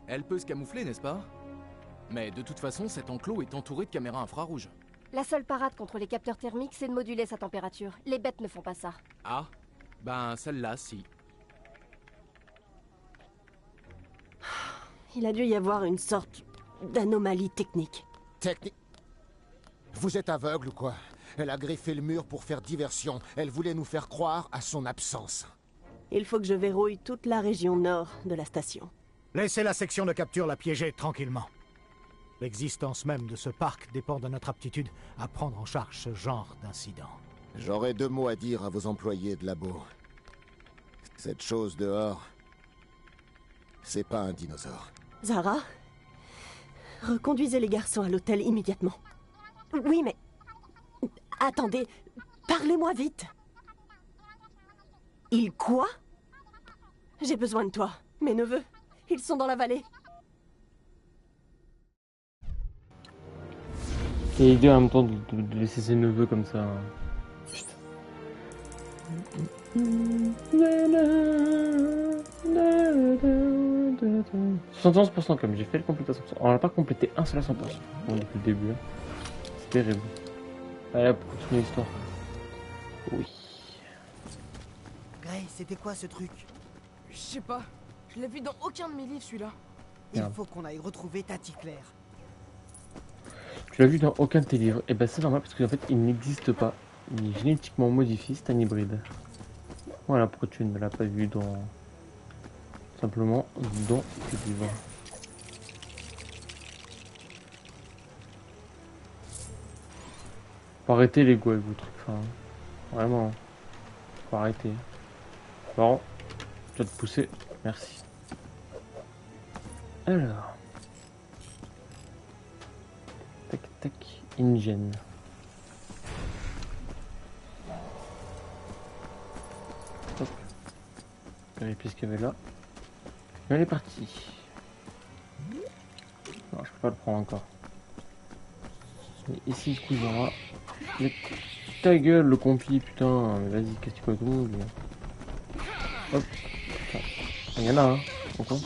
Speaker 3: Elle peut se camoufler, n'est-ce pas? Mais de toute façon, cet enclos est entouré de caméras infrarouges.
Speaker 11: La seule parade contre les capteurs thermiques, c'est de moduler sa température. Les bêtes ne font pas ça.
Speaker 3: Ah, ben celle-là, si.
Speaker 2: Il a dû y avoir une sorte d'anomalie technique.
Speaker 8: Technique? Vous êtes aveugle ou quoi? Elle a griffé le mur pour faire diversion. Elle voulait nous faire croire à son absence.
Speaker 2: Il faut que je verrouille toute la région nord de la station.
Speaker 6: Laissez la section de capture la piéger tranquillement. L'existence même de ce parc dépend de notre aptitude à prendre en charge ce genre d'incident.
Speaker 8: J'aurais 2 mots à dire à vos employés de labo. Cette chose dehors, c'est pas un dinosaure.
Speaker 2: Zara, reconduisez les garçons à l'hôtel immédiatement. Oui, mais... Attendez, parlez-moi vite. Il quoi? J'ai besoin de toi. Mes neveux, ils sont dans la vallée.
Speaker 1: Et idée en même temps de laisser ses neveux comme ça. Putain. 71% comme j'ai fait le compléter à 100%. On l'a pas complété un seul à 100%. Bon, depuis le début. Hein. C'est terrible. Allez hop, continuer l'histoire. Oui.
Speaker 5: Gray, c'était quoi ce truc?
Speaker 4: Je sais pas. Je l'ai vu dans aucun de mes livres celui-là.
Speaker 5: Il
Speaker 1: Merde.
Speaker 5: faut qu'on aille retrouver Tati Claire.
Speaker 1: Tu l'as vu dans aucun de tes livres. Et ben c'est normal parce qu'en fait il n'existe pas. Il est génétiquement modifié, c'est un hybride. Voilà pourquoi tu ne l'as pas vu dans... Simplement dans tes livres. Faut arrêter les go avec vos trucs, enfin... Vraiment. Faut arrêter. Bon, je dois te pousser. Merci. Alors... Tac tac. InGen. Hop. Vérifier ce qu'il y avait là. Et elle est partie. Non, je peux pas le prendre encore. Mais ici, du coup, il y aura. Mais ta gueule, le compi, putain. Mais vas-y, casse quoi tout le monde. Hop. Il y en a, hein. Encore.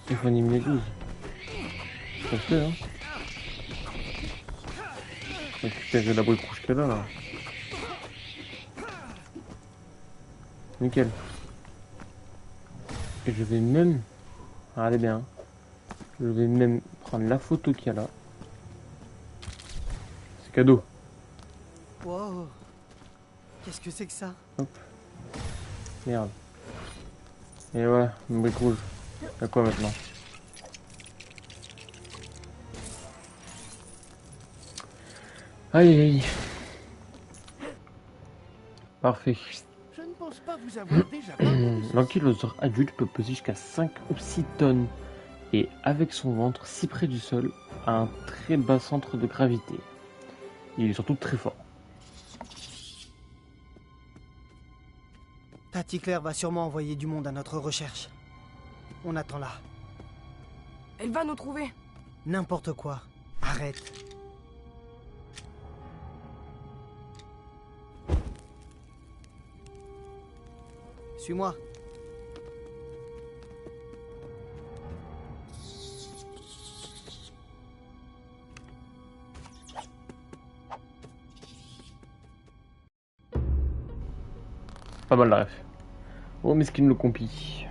Speaker 1: Il faut en éliminer 12. Ça se fait, hein. Récupérer la brique rouge qu'elle a, là. Nickel. Et je vais même... Ah, allez bien. Je vais même prendre la photo qu'il y a là. C'est cadeau.
Speaker 5: Wow. Qu'est-ce que c'est que ça?
Speaker 1: Hop. Merde. Et ouais, une brique rouge. Y'a quoi maintenant? Aïe aïe. Parfait.
Speaker 6: Je ne pense pas vous avoir déjà
Speaker 1: L'ankylosaure adulte peut peser jusqu'à 5 ou 6 tonnes et avec son ventre si près du sol a un très bas centre de gravité. Il est surtout très fort.
Speaker 5: Tati Claire va sûrement envoyer du monde à notre recherche. On attend là.
Speaker 4: Elle va nous trouver.
Speaker 5: N'importe quoi. Arrête. Suis-moi.
Speaker 1: Pas mal la ref. Oh mesquine le compi.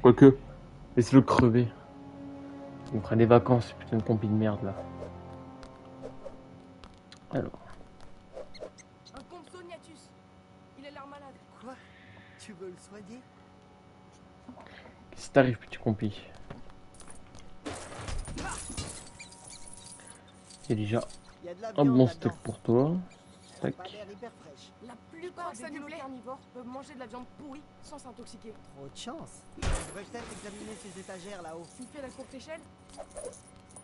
Speaker 1: Quoique, laisse-le crever. On prend des vacances, ce putain de compi de merde là. Alors.
Speaker 4: Un Compsognathus. Il a l'air malade.
Speaker 5: Quoi? Tu veux le soigner?
Speaker 1: Qu'est-ce qui t'arrive, petit compi? Il y a déjà un bon steak pour toi. Tac.
Speaker 4: La plupart des dinos carnivores peuvent manger de la viande pourrie sans s'intoxiquer.
Speaker 5: Trop de chance. Je devrais peut-être examiner ces étagères là-haut.
Speaker 4: Tu fais la courte échelle?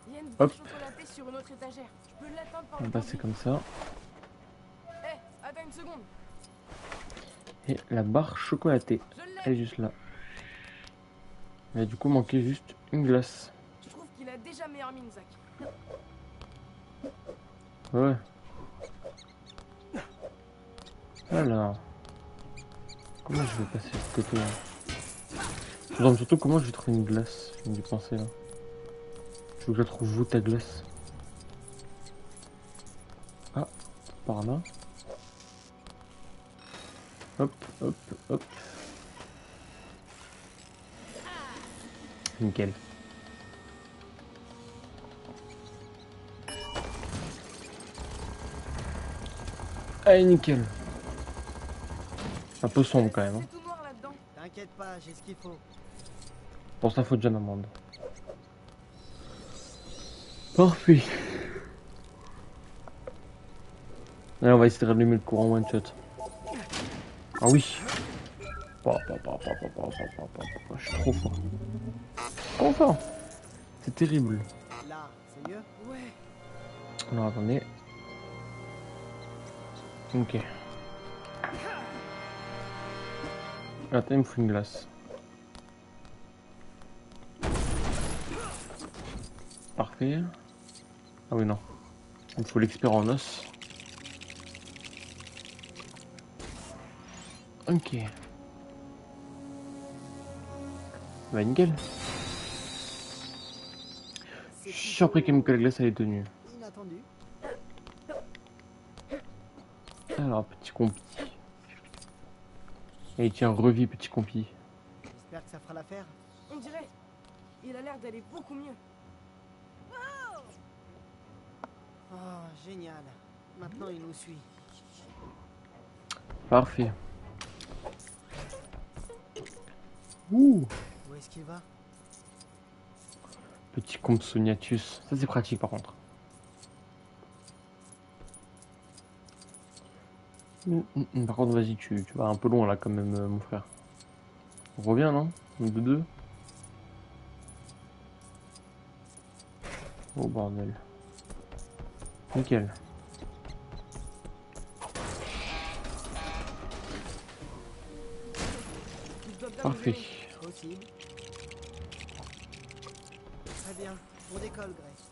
Speaker 4: Il y a une
Speaker 1: Hop.
Speaker 4: barre chocolatée sur une autre étagère. Je peux l'atteindre par
Speaker 1: On
Speaker 4: le
Speaker 1: va passer
Speaker 4: combi.
Speaker 1: comme ça.
Speaker 4: Eh, attends une seconde.
Speaker 1: Et la barre chocolatée, elle est juste là. Il a du coup manqué juste une glace.
Speaker 4: Je trouve qu'il a déjà meilleure mine, Zach.
Speaker 1: Ouais. Alors. Comment je vais passer de ce côté là? Je me demande surtout comment je vais trouver une glace. Je me dis penser là. Je veux que je la trouve où ta glace? Ah, par là. Hop, hop, hop. Nickel. Allez, nickel. Un peu sombre quand même. Hein.
Speaker 4: C'est tout noir là-dedans.
Speaker 5: T'inquiète pas, j'ai ce qu'il faut.
Speaker 1: Pour ça, faut déjà m'amende. Parfait. Allez, on va essayer de rallumer le courant one shot. Ah oui. Je suis trop fort. Trop fort. C'est terrible.
Speaker 5: Là, c'est mieux?
Speaker 4: Ouais.
Speaker 1: Alors attendez. Ok. Attends, il me faut une glace. Parfait. Ah oui, non. Il me faut l'expert en os. Ok. Bah nickel. Je suis surpris quand même que la glace elle est tenue.
Speaker 5: Inattendu.
Speaker 1: Alors, petit compi. Et tiens, revis, petit compi.
Speaker 5: J'espère que ça fera l'affaire.
Speaker 4: On dirait. Il a l'air d'aller beaucoup mieux.
Speaker 5: Oh, génial. Maintenant, il nous suit.
Speaker 1: Parfait. Ouh.
Speaker 5: Où est-ce qu'il va?
Speaker 1: Petit Compsognathus. Ça, c'est pratique, par contre. Par contre, vas-y, tu vas un peu loin, là, quand même, mon frère. On revient, non? De deux. Oh, bordel. Nickel. Parfait.
Speaker 5: Possible. Très bien. On décolle, Grace.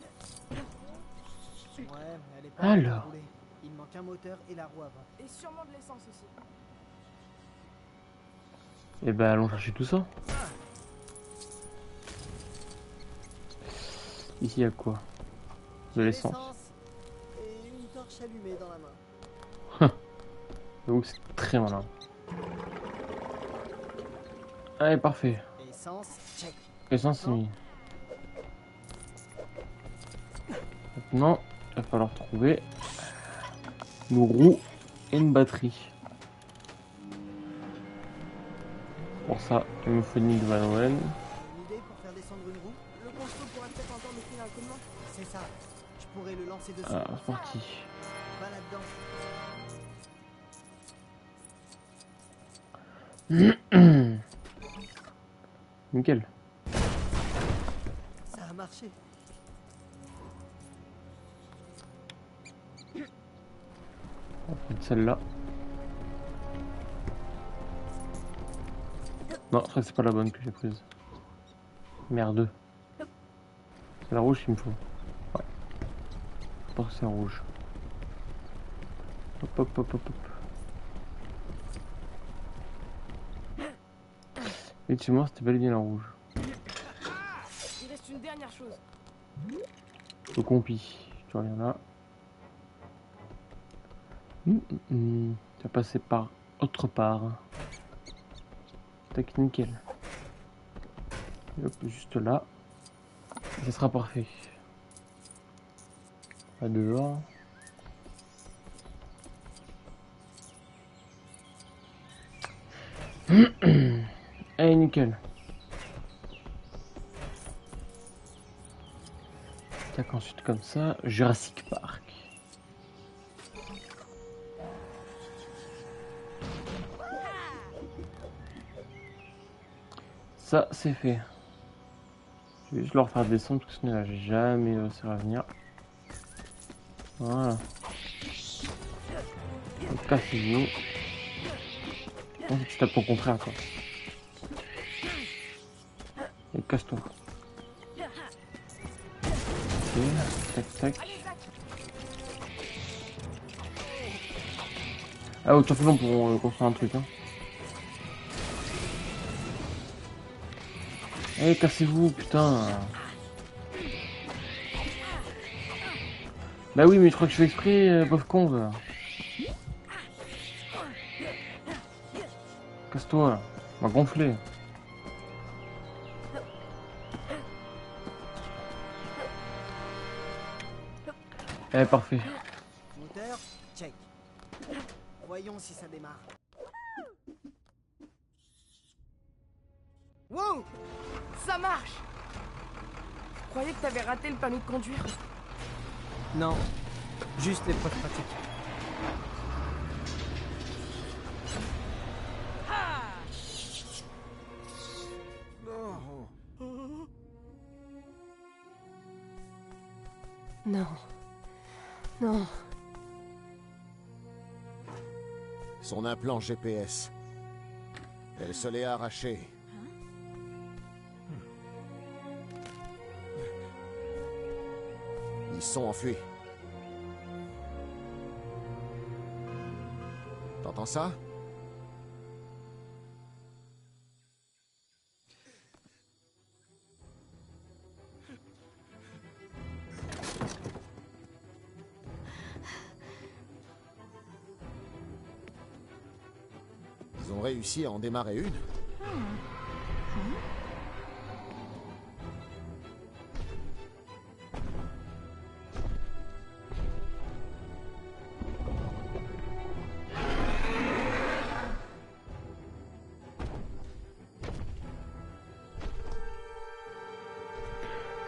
Speaker 5: Ouais, mais elle est pas
Speaker 1: Alors.
Speaker 5: bien roulée. Il manque un moteur et la roue avant.
Speaker 4: Et sûrement de l'essence aussi.
Speaker 1: Et ben allons chercher tout ça. Ici il y a quoi? De l'essence.
Speaker 5: Et une torche allumée dans la main.
Speaker 1: J'avoue que c'est très malin. Allez, parfait.
Speaker 5: Essence, check.
Speaker 1: Essence c'est mis. Maintenant, il va falloir trouver nos roues et une batterie. Pour ça, il me faut une de Van Owen.
Speaker 5: Une idée pour faire descendre une roue?
Speaker 4: Le construit pourra peut-être entendre le filer un coup de main.
Speaker 5: C'est ça. Je pourrais le lancer dessus.
Speaker 1: Ah, c'est parti.
Speaker 5: Va là-dedans.
Speaker 1: Nickel.
Speaker 5: Ça a marché.
Speaker 1: On va prendre celle-là. Non, je crois que c'est pas la bonne que j'ai prise. Merde. C'est la rouge qu'il me faut. Ouais. Je pense que c'est la rouge. Hop hop hop hop hop. Effectivement, c'était bel et bien la rouge.
Speaker 4: Il reste une dernière chose.
Speaker 1: Le compi. Tu reviens là. Tu vas passer par autre part. Tac, nickel. Et hop, juste là. Et ça sera parfait. Pas dehors. Allez, nickel. Tac, ensuite comme ça, Jurassic Park. Ça, c'est fait. Je vais juste leur faire descendre parce que sinon, il va jamais réussir à venir. Voilà. Donc, cassez-vous. Tu tapes ton contraire, quoi. Et casse-toi. Ok, tac, tac. Ah, au champion pour construire un truc, hein. Allez, cassez-vous, putain. Bah oui, mais je crois que je fais exprès, pauvre con, va. Casse-toi, on va gonfler. Eh, parfait.
Speaker 5: Moteur, check. Voyons si ça démarre.
Speaker 4: Wow! Ça marche! Je croyais que t'avais raté le permis de conduire.
Speaker 5: Non, juste l'épreuve pratique.
Speaker 2: Non. Non.
Speaker 8: Son implant GPS. Elle se l'est arraché. Ils sont enfuis. T'entends ça? Ils ont réussi à en démarrer une.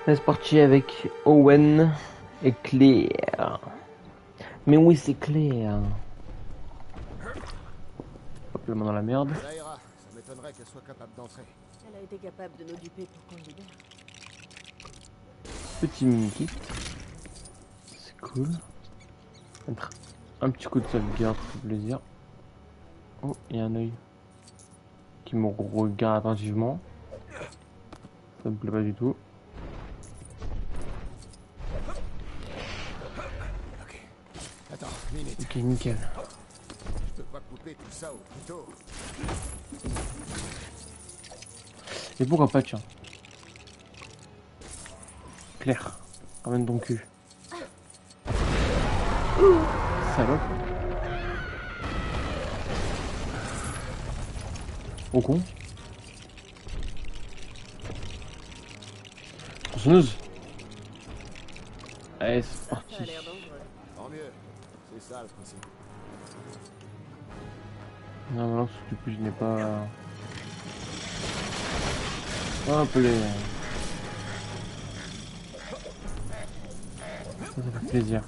Speaker 1: C'est parti avec Owen et Claire. Mais oui, c'est Claire. Hop, la main dans la merde.
Speaker 8: Ça ira, ça m'étonnerait qu'elle soit capable d'entrer.
Speaker 2: Elle a été capable de nous duper pour qu'on le libère.
Speaker 1: Petit mini kit. C'est cool. Mettre un petit coup de sauvegarde, ça fait plaisir. Oh, il y a un œil qui me regarde attentivement. Ça me plaît pas du tout.
Speaker 8: Ok. Attends, minute.
Speaker 1: Ok, nickel.
Speaker 8: Je peux pas couper tout ça au couteau.
Speaker 1: Et pourquoi pas, tiens. Claire, ramène ton cul. Salope. Au con. Tronçonneuse. Allez, c'est parti.
Speaker 8: Tant mieux. C'est ça le principe.
Speaker 1: Non, non, parce que du coup, je n'ai pas... Hop, les... Ça fait plaisir.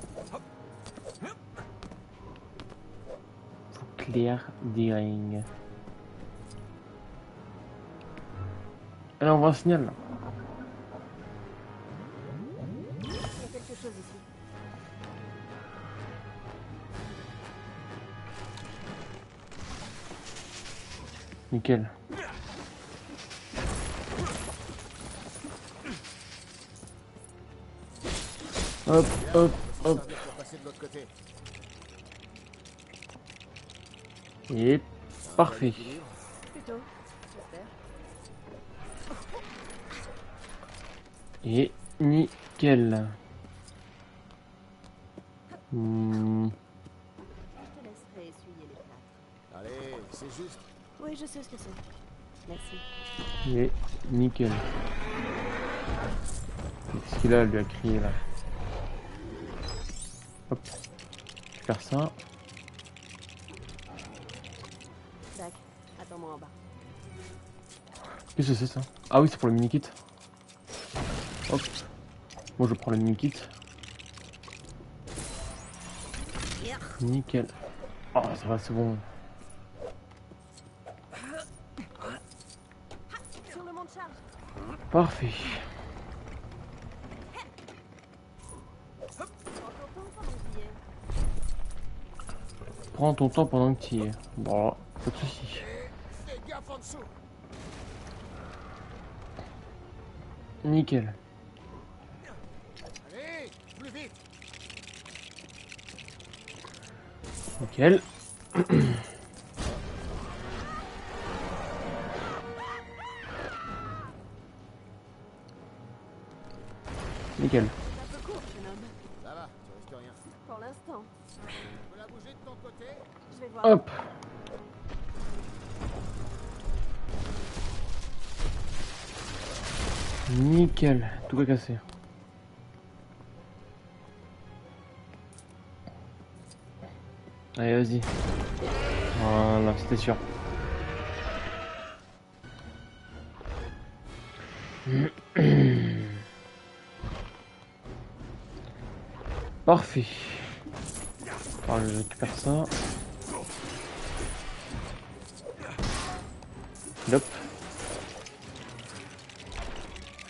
Speaker 1: Faut clair des rings. Alors, on voit un signal là.
Speaker 2: Il y a quelque chose ici.
Speaker 1: Nickel. Hop, hop, hop.
Speaker 8: Pour passer de l'autre côté.
Speaker 1: Et parfait.
Speaker 2: Plutôt. J'espère.
Speaker 1: Et nickel.
Speaker 2: Je te laisserai essuyer les plâtres.
Speaker 8: Allez, c'est juste.
Speaker 2: Oui, je sais ce que c'est. Merci.
Speaker 1: Et nickel. Qu'est-ce qu'il a, lui a crié là? Hop. Je vais faire ça.
Speaker 2: Zach, attends-moi en bas.
Speaker 1: Qu'est-ce que c'est ça? Ah oui, c'est pour le mini-kit. Hop. Moi je prends le mini-kit. Nickel. Oh, ça va, c'est bon.
Speaker 2: Sur le mont de charge.
Speaker 1: Parfait. Prends ton temps pendant que tu y es. Bon, pas de soucis.
Speaker 8: Fais gaffe en dessous.
Speaker 1: Nickel.
Speaker 8: Allez, plus vite.
Speaker 1: Nickel. Nickel.
Speaker 2: Un peu court, jeune homme.
Speaker 8: Ça va, tu risques rien.
Speaker 2: Pour l'instant.
Speaker 8: Tu peux la bouger de ton côté?
Speaker 2: Je vais voir.
Speaker 1: Hop. Nickel. Tout est cassé. Allez, vas-y. Voilà, c'était sûr. Parfait. Alors, je récupère ça. Hop.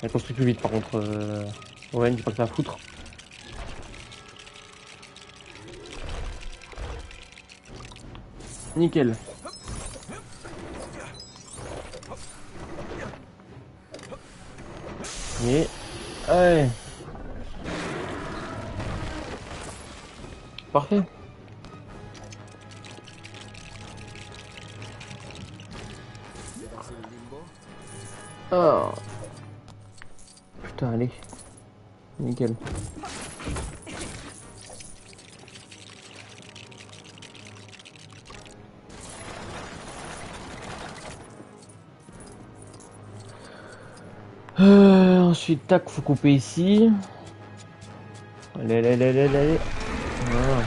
Speaker 1: Elle construit plus vite par contre. Ouais, dis pas que ça va foutre. Nickel. Et... allez. Parfait. Oh. Putain, allez. Nickel. Ensuite, tac, faut couper ici. Allez, allez, allez, allez, allez. Voilà.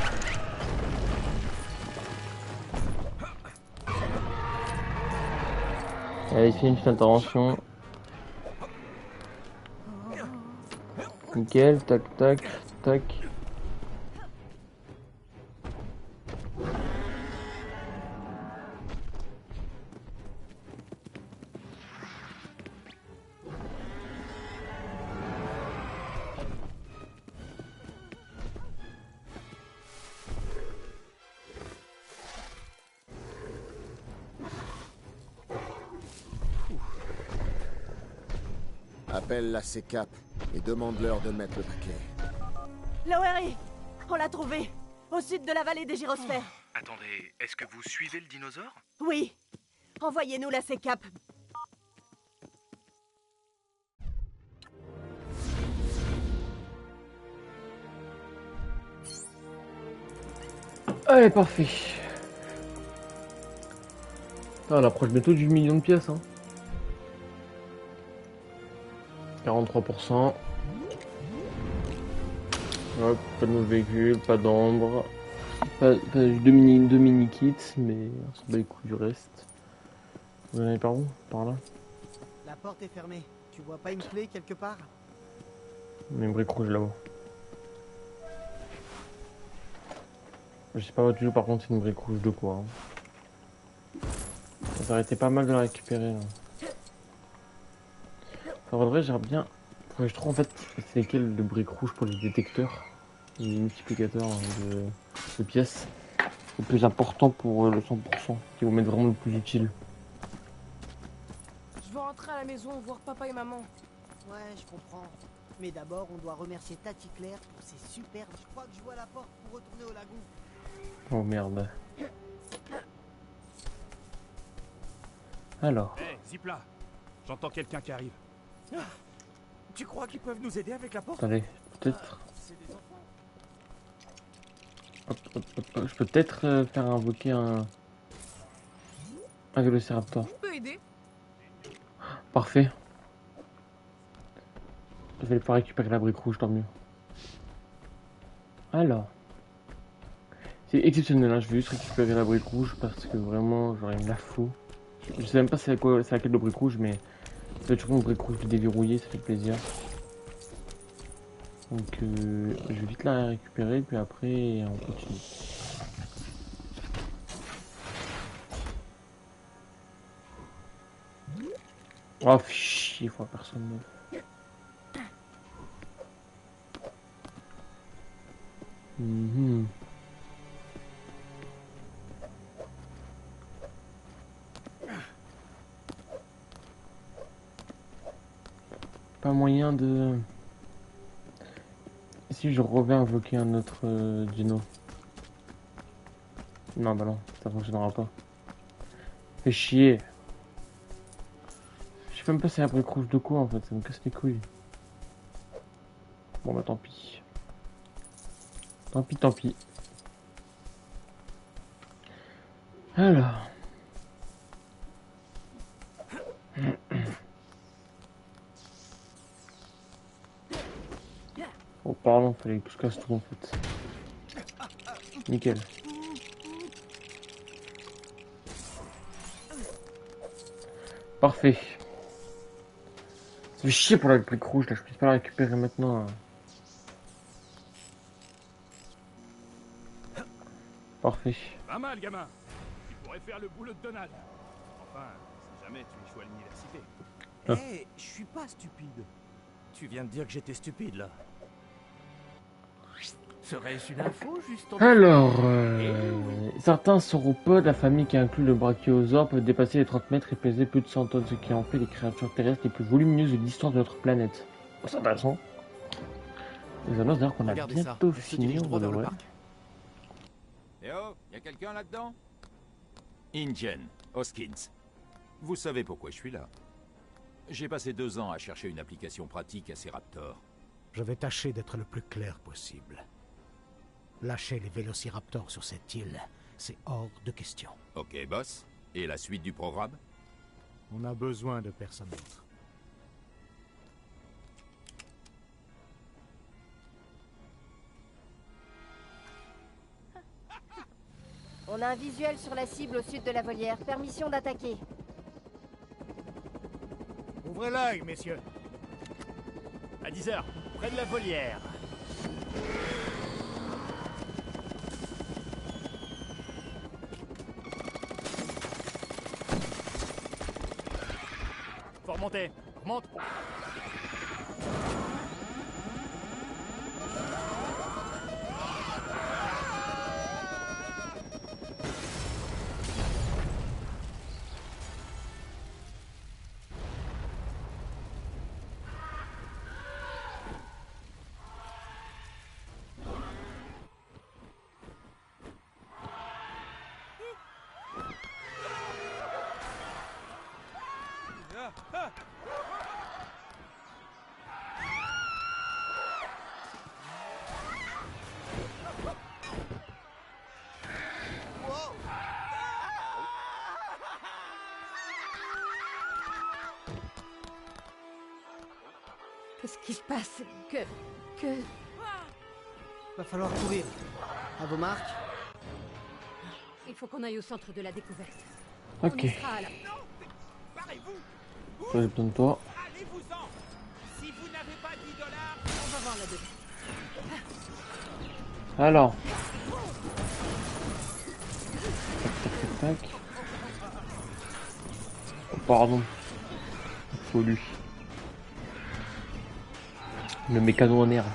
Speaker 1: Allez, fais une petite intervention. Nickel, tac, tac, tac.
Speaker 8: Appelle la CCAP et demande-leur de mettre le paquet.
Speaker 2: Lowery, on l'a trouvé, au sud de la vallée des gyrosphères.
Speaker 14: Attendez, est-ce que vous suivez le dinosaure?
Speaker 2: Oui, envoyez-nous la CCAP.
Speaker 1: Allez, parfait. Ah, on approche bientôt du million de pièces. Hein. 43%. Hop, pas de nouveau véhicule, pas d'ombre. Pas deux mini kits, mais on s'en bat les couilles du reste. Vous en avez par où? Par là?
Speaker 5: La porte est fermée. Tu vois pas une clé quelque part?
Speaker 1: Mais une brique rouge là-haut. Je sais pas du tout, par contre, c'est une brique rouge de quoi. Hein. Ça aurait été pas mal de la récupérer là. En vrai, j'aimerais bien. Faudrait que je trouve en fait c'est lesquelles de briques rouges pour les détecteurs, les multiplicateurs de pièces. Le plus important pour le 100%, qui vont mettre vraiment le plus utile.
Speaker 4: Je veux rentrer à la maison, voir papa et maman.
Speaker 5: Ouais, je comprends. Mais d'abord, on doit remercier Tati Claire pour ses superbes. Je crois que je vois la porte pour retourner au lagon.
Speaker 1: Oh merde. Alors.
Speaker 15: Hé, Zipla, j'entends quelqu'un qui arrive.
Speaker 10: Tu crois qu'ils peuvent nous aider avec la porte?
Speaker 1: Attendez, peut-être. Hop, je peux peut-être faire invoquer un Vélociraptor.
Speaker 4: Je peux aider.
Speaker 1: Parfait. Je vais pouvoir récupérer la brique rouge, tant mieux. Alors. C'est exceptionnel, hein. Je vais juste récupérer la brique rouge parce que vraiment, genre, il me la faut. Je sais même pas c'est laquelle de brique rouge, mais ça fait toujours une brique rouge déverrouillée, ça fait plaisir. Donc, je vais vite la récupérer, puis après, on continue. Oh, chier, il faut personne d'autre. Pas moyen de... Si je reviens invoquer un autre dino. Non, bah non, ça fonctionnera pas. Fait chier. Je sais même pas si c'est la brique rouge de quoi en fait, ça me casse les couilles. Bon bah tant pis. Tant pis, tant pis. Alors. Oh pardon, fallait que je casse tout en fait. Nickel. Parfait. Ça fait chier pour la brique rouge là, je peux pas la récupérer maintenant. Hein. Parfait.
Speaker 15: Pas mal, gamin. Tu pourrais faire le boulot de Donald. Enfin, si jamais tu échoues à l'université.
Speaker 10: Hé, je suis pas stupide. Tu viens de dire que j'étais stupide, là. Serait-ce une info, juste en...
Speaker 1: Alors, certains sauropodes, la famille qui inclut le brachiosaure, peuvent dépasser les 30 mètres et peser plus de 100 tonnes, ce qui en fait les créatures terrestres les plus volumineuses de l'histoire de notre planète. Oh, c'est intéressant. Les annonces d'ailleurs qu'on a bientôt fini, on va voir.
Speaker 13: Eh oh, y'a quelqu'un là-dedans? Ingen, Hoskins. Vous savez pourquoi je suis là. J'ai passé 2 ans à chercher une application pratique à ces raptors.
Speaker 16: Je vais tâcher d'être le plus clair possible. Lâcher les vélociraptors sur cette île, c'est hors de question.
Speaker 13: Ok, boss. Et la suite du programme?
Speaker 16: On a besoin de personne d'autre.
Speaker 11: On a un visuel sur la cible au sud de la volière. Permission d'attaquer.
Speaker 15: Ouvrez l'œil, messieurs. À 10h, près de la volière. Faut remonter. Remonte.
Speaker 17: Qu'est-ce qui se passe? Que...
Speaker 5: Va falloir courir. À vos marques.
Speaker 17: Il faut qu'on aille au centre de la découverte.
Speaker 1: Ok.
Speaker 17: On y sera là.
Speaker 1: J'ai besoin de toi.
Speaker 6: Allez-vous-en. Si vous n'avez pas 10 $,
Speaker 17: On va voir là-dedans.
Speaker 1: Alors. Tac, tac, tac. Oh, pardon. Faut lui. Le mécano en air.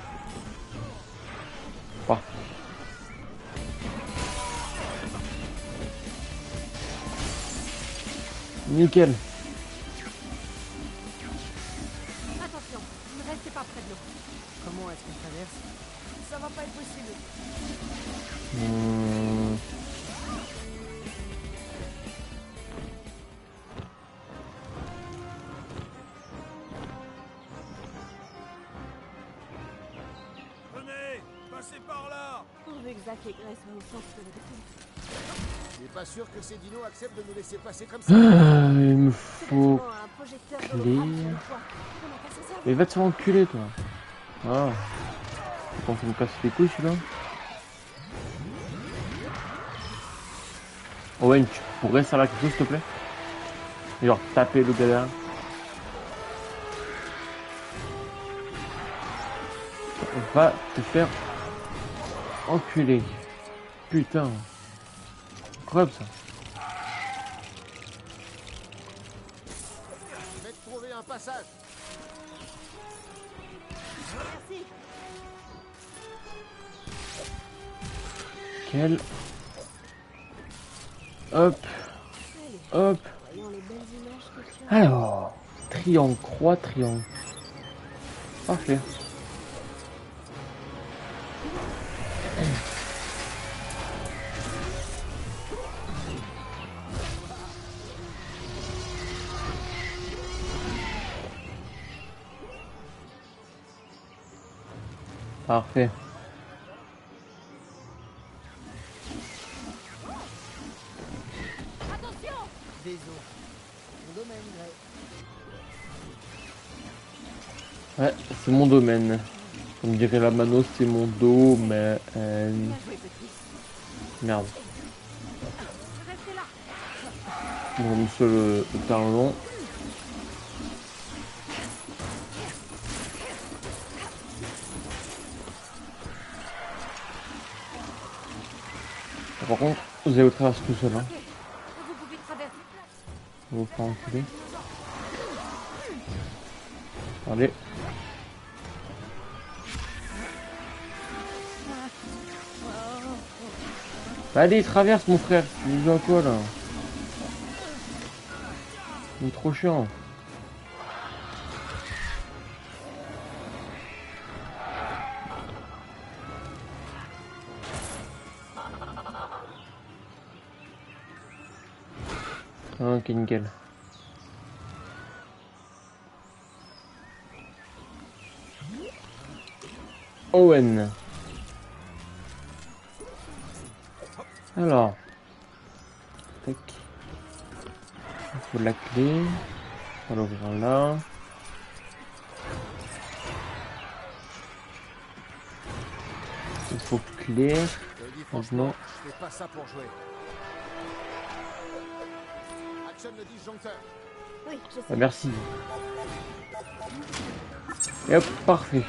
Speaker 1: Parfait. Nickel.
Speaker 17: Attention, ne restez pas près de l'eau.
Speaker 5: Comment est-ce qu'on traverse?
Speaker 4: Ça va pas être possible.
Speaker 6: Venez, passez par là.
Speaker 2: Pourvu que Zach et Grace soient au centre de la découverte.
Speaker 8: Je suis pas sûr que ces dinos acceptent de nous laisser passer comme ça.
Speaker 1: Il me faut clé. Mais va te faire enculer toi. Ah. Faut qu'on me casse les couilles celui-là. Owen, tu pourrais servir quelque chose s'il te plaît? Genre taper le gars derrière. Va te faire enculer. Putain. Incroyable ça.
Speaker 8: Je vais te trouver un passage.
Speaker 2: Merci.
Speaker 1: Quel. Hop. Hop.
Speaker 2: Voyons les belles images que tu as.
Speaker 1: Alors. Triangle, croix, triangle. Parfait. Parfait.
Speaker 5: Attention! Des eaux. Mon domaine, Grey.
Speaker 1: Ouais, c'est mon domaine. Comme dirait la mano, c'est mon domaine. Merde. Bon, sur le tarlon. Par contre, vous allez vous traverser tout seul. Hein.
Speaker 17: Vous pouvez traverser.
Speaker 1: Vous faire enculer. Allez. Allez, traverse mon frère. Il joue à quoi là? Il est trop chiant. Ok, nickel. Owen. Alors. Tac. Il faut la clé. On va l'ouvrir là. Il faut clair. Maintenant.
Speaker 8: Je fais pas ça pour jouer. Actionne le disjoncteur.
Speaker 2: Oui, je sais.
Speaker 1: Ah, merci. Et hop, parfait.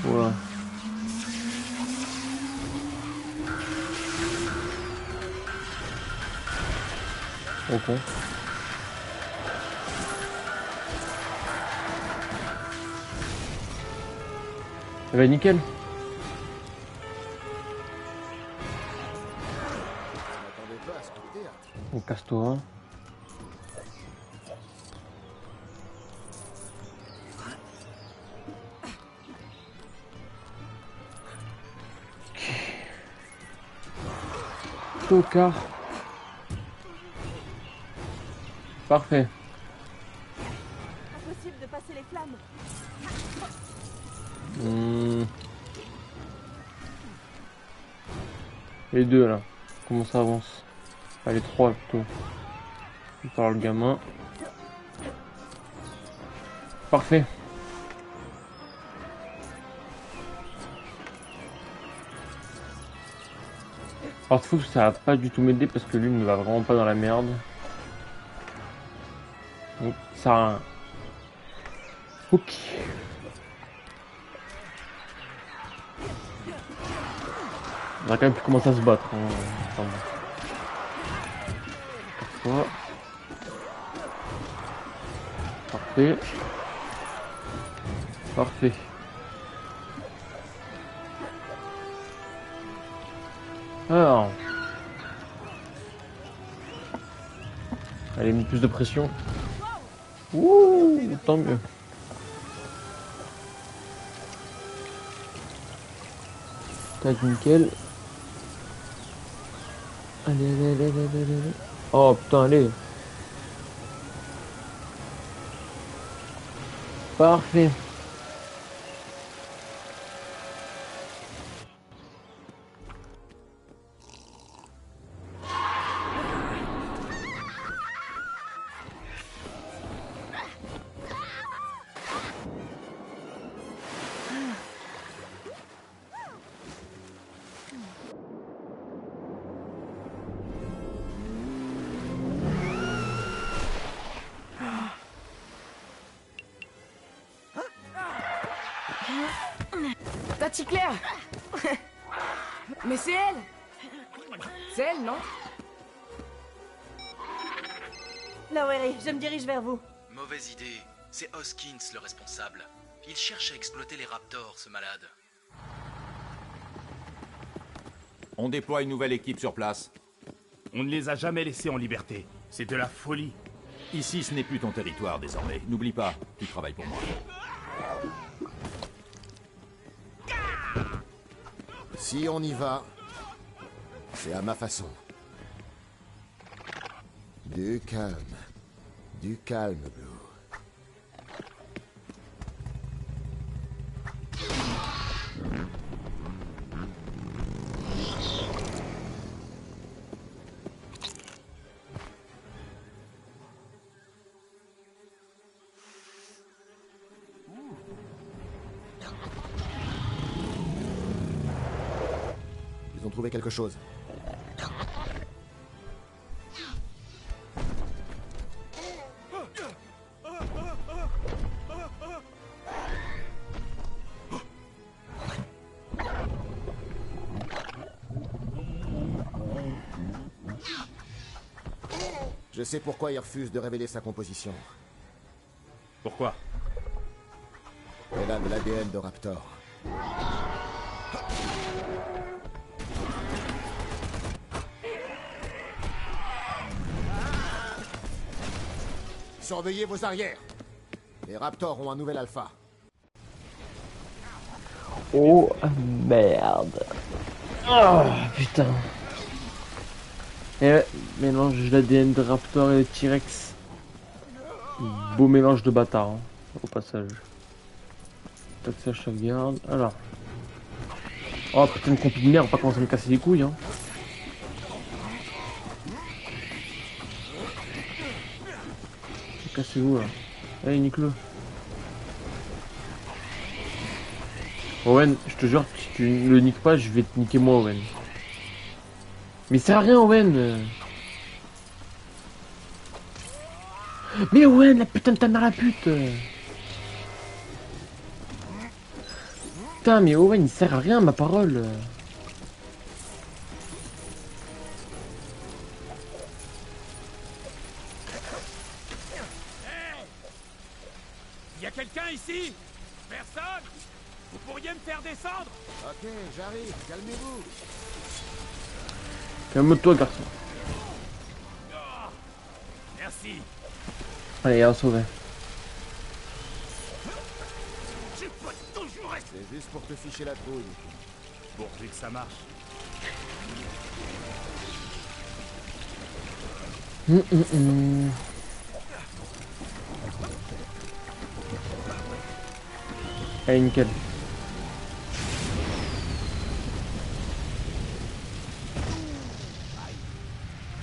Speaker 1: Voilà. Ok. Eh ben nickel. On casse-toi. Tocard. Parfait.
Speaker 2: Impossible de passer les flammes.
Speaker 1: Les deux là. Comment ça avance? Ah, les trois plutôt. Par le gamin. Parfait. Alors je trouve que ça va pas du tout m'aider parce que lui ne va vraiment pas dans la merde. Donc ça... Ok. On va quand même plus commencer à se battre. Hein. Enfin, bon. Parfait. Parfait. Alors. Allez, mis plus de pression. Ouh, tant mieux. Tac, nickel. Allez, allez, allez, allez, allez, allez. Oh putain, allez. Parfait.
Speaker 4: Tati-Claire. Mais c'est elle. C'est elle, non?
Speaker 2: Lowery, je me dirige vers vous.
Speaker 14: Mauvaise idée. C'est Hoskins le responsable. Il cherche à exploiter les raptors, ce malade.
Speaker 13: On déploie une nouvelle équipe sur place.
Speaker 15: On ne les a jamais laissés en liberté. C'est de la folie.
Speaker 13: Ici, ce n'est plus ton territoire désormais. N'oublie pas, tu travailles pour moi.
Speaker 8: Si on y va, c'est à ma façon. Du calme, Blue. Ils ont trouvé quelque chose. Je sais pourquoi il refuse de révéler sa composition.
Speaker 15: Pourquoi?
Speaker 8: Elle a de l'ADN de Raptor. Surveillez vos arrières. Les Raptors ont un nouvel alpha.
Speaker 1: Oh merde. Oh putain. Et ouais, mélange l'ADN de Raptor et de T-Rex. Beau mélange de bâtards, hein, au passage. Tac, ça sauvegarde. Alors. Oh putain de compi de merde, on va pas commencer à me casser les couilles, hein. Cassez-vous là. Allez, nique-le. Owen, je te jure, si tu le niques pas, je vais te niquer moi, Owen. Mais ça sert à rien, Owen. Mais Owen, la putain de ta mère la pute. Putain, mais Owen, il sert à rien, ma parole.
Speaker 15: Y'a quelqu'un ici? Personne? Vous pourriez me faire descendre?
Speaker 8: Ok, j'arrive, calmez-vous.
Speaker 1: Calme-toi, garçon.
Speaker 15: Merci.
Speaker 1: Allez, on sauvé.
Speaker 15: Je peux toujours rester.
Speaker 8: C'est juste pour te ficher la trouille.
Speaker 15: Pourvu que ça marche.
Speaker 1: Allez, nickel.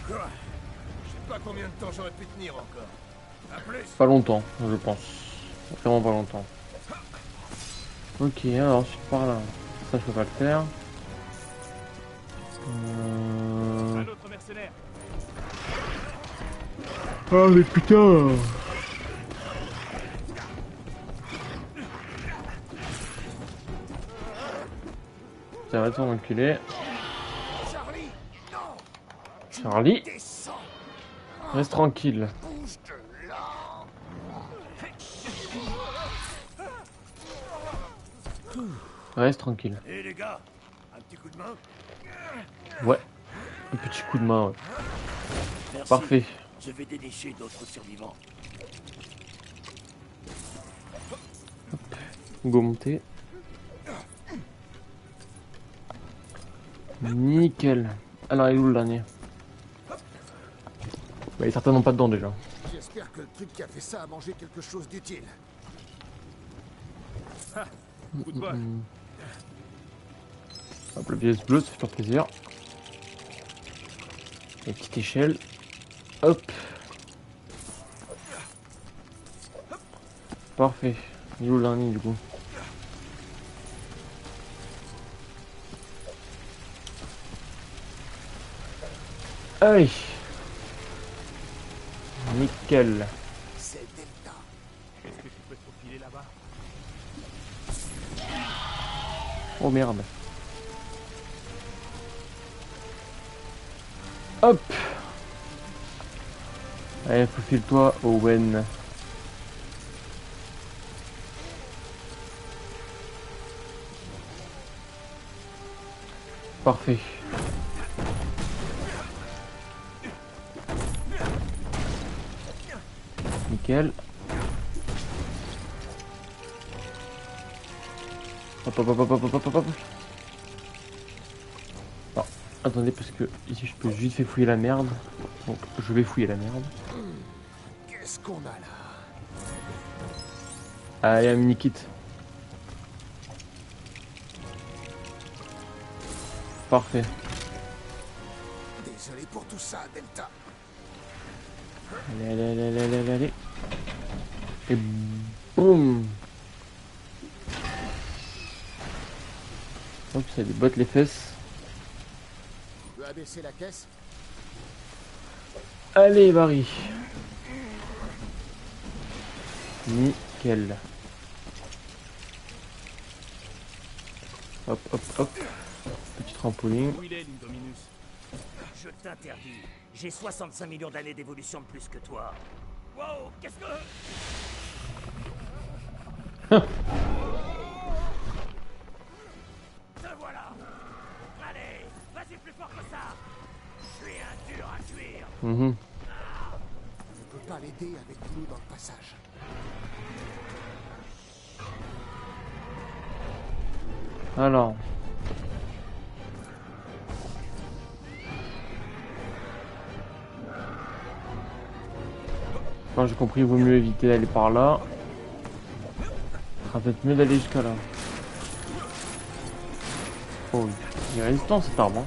Speaker 15: Je sais pas
Speaker 8: combien de temps j'aurais pu tenir encore? À plus.
Speaker 1: Pas longtemps, je pense. Vraiment pas longtemps. Ok, alors ensuite par là. Ça, je peux pas le faire.
Speaker 15: Un autre mercenaire.
Speaker 1: Oh mais putain. Ça va ton enculé. Charlie. Reste tranquille. Reste tranquille.
Speaker 8: Et les gars, un petit coup de main?
Speaker 1: Ouais. Un petit coup de main, ouais.
Speaker 8: Merci.
Speaker 1: Parfait.
Speaker 8: Je vais dénicher d'autres survivants.
Speaker 1: Go monter. Nickel. Alors, il est où le dernier? Bah, il est certainement pas dedans déjà.
Speaker 8: J'espère que le truc qui a fait ça a mangé quelque chose d'utile.
Speaker 15: Coup de bol.
Speaker 1: Hop, la pièce bleue, ça fait toujours plaisir. Une petite échelle. Hop. Parfait. Il est où le dernier du coup? Allez. Nickel.
Speaker 8: C'est Delta.
Speaker 15: Est-ce que tu peux te faufiler là-bas?
Speaker 1: Oh merde. Hop. Allez, faufile-toi, Owen. Parfait. Nickel. Hop hop hop hop hop hop hop hop. Non, attendez parce que ici je peux juste faire fouiller la merde. Donc je vais fouiller la merde.
Speaker 8: Qu'est-ce qu'on a là?
Speaker 1: Allez, un mini kit. Parfait.
Speaker 8: Désolé pour tout ça, Delta.
Speaker 1: Allez, allez, allez, allez, allez, allez. Et boum. Hop, ça débotte les fesses.
Speaker 8: Tu veux abaisser la caisse?
Speaker 1: Allez, Barry. Nickel. Hop, hop, hop. Petit trampoline.
Speaker 15: Où il est, l'Indominus?
Speaker 18: Je t'interdis. J'ai 65 millions d'années d'évolution de plus que toi. Wow, qu'est-ce que... Te voilà. Allez, vas-y plus fort que ça. Je suis un dur à cuire.
Speaker 8: On ne peut pas l'aider avec nous dans le passage.
Speaker 1: Alors. Quand j'ai compris, il vaut mieux éviter d'aller par là. Ce sera peut-être mieux d'aller jusqu'à là. Oh, il est résistant cet arbre. Hein.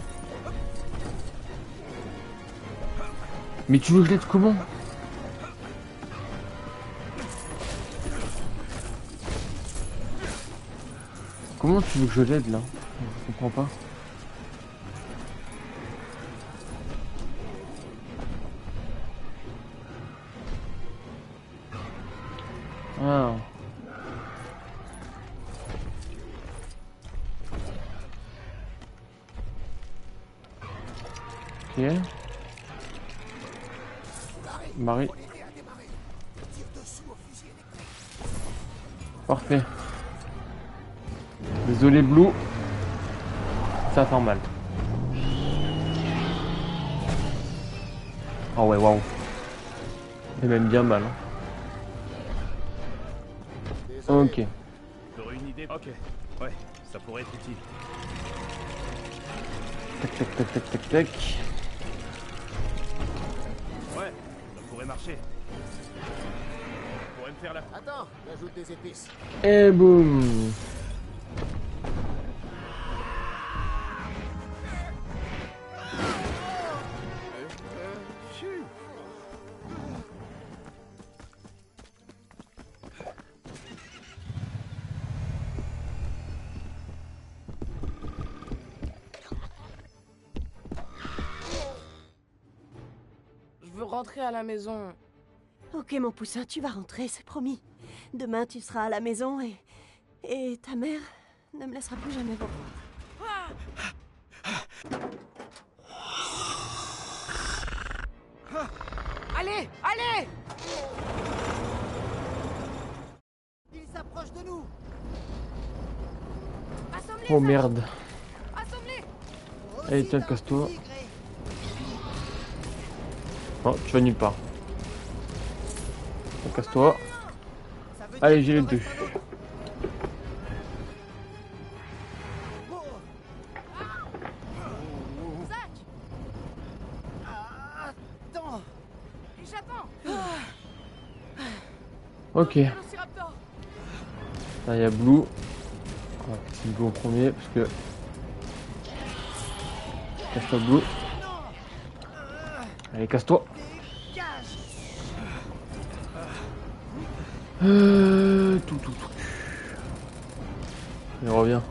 Speaker 1: Mais tu veux que je l'aide comment? Comment tu veux que je l'aide là? Je comprends pas. Ah. Ok. Marie. Parfait. Désolé Blue. Ça fait mal. Oh ouais, waouh. C'est même bien mal. Hein. Ok.
Speaker 15: T'aurais une idée? Ok. Ouais, ça pourrait être utile.
Speaker 1: Tac, tac, tac, tac, tac, tac.
Speaker 15: Ouais, ça pourrait marcher. Ça pourrait me faire la...
Speaker 8: Attends, j'ajoute des épices.
Speaker 1: Et boum.
Speaker 4: rentrer à la maison.
Speaker 2: Ok, mon poussin, tu vas rentrer, c'est promis. Demain, tu seras à la maison et ta mère ne me laissera plus jamais vous revoir.
Speaker 4: Allez, allez!
Speaker 5: Il s'approche de nous.
Speaker 1: Oh merde.
Speaker 4: Assomme-les!
Speaker 1: Allez, tiens, casse-toi. Oh, tu vas nulle part. Casse-toi. Allez, j'ai les deux.
Speaker 5: Attends.
Speaker 4: J'attends.
Speaker 1: Ok.
Speaker 4: Vélociraptor.
Speaker 1: Là, il y a Blue. On va passer Blue en premier parce que. Casse-toi, Blue. Allez, casse-toi. Tout. Il revient.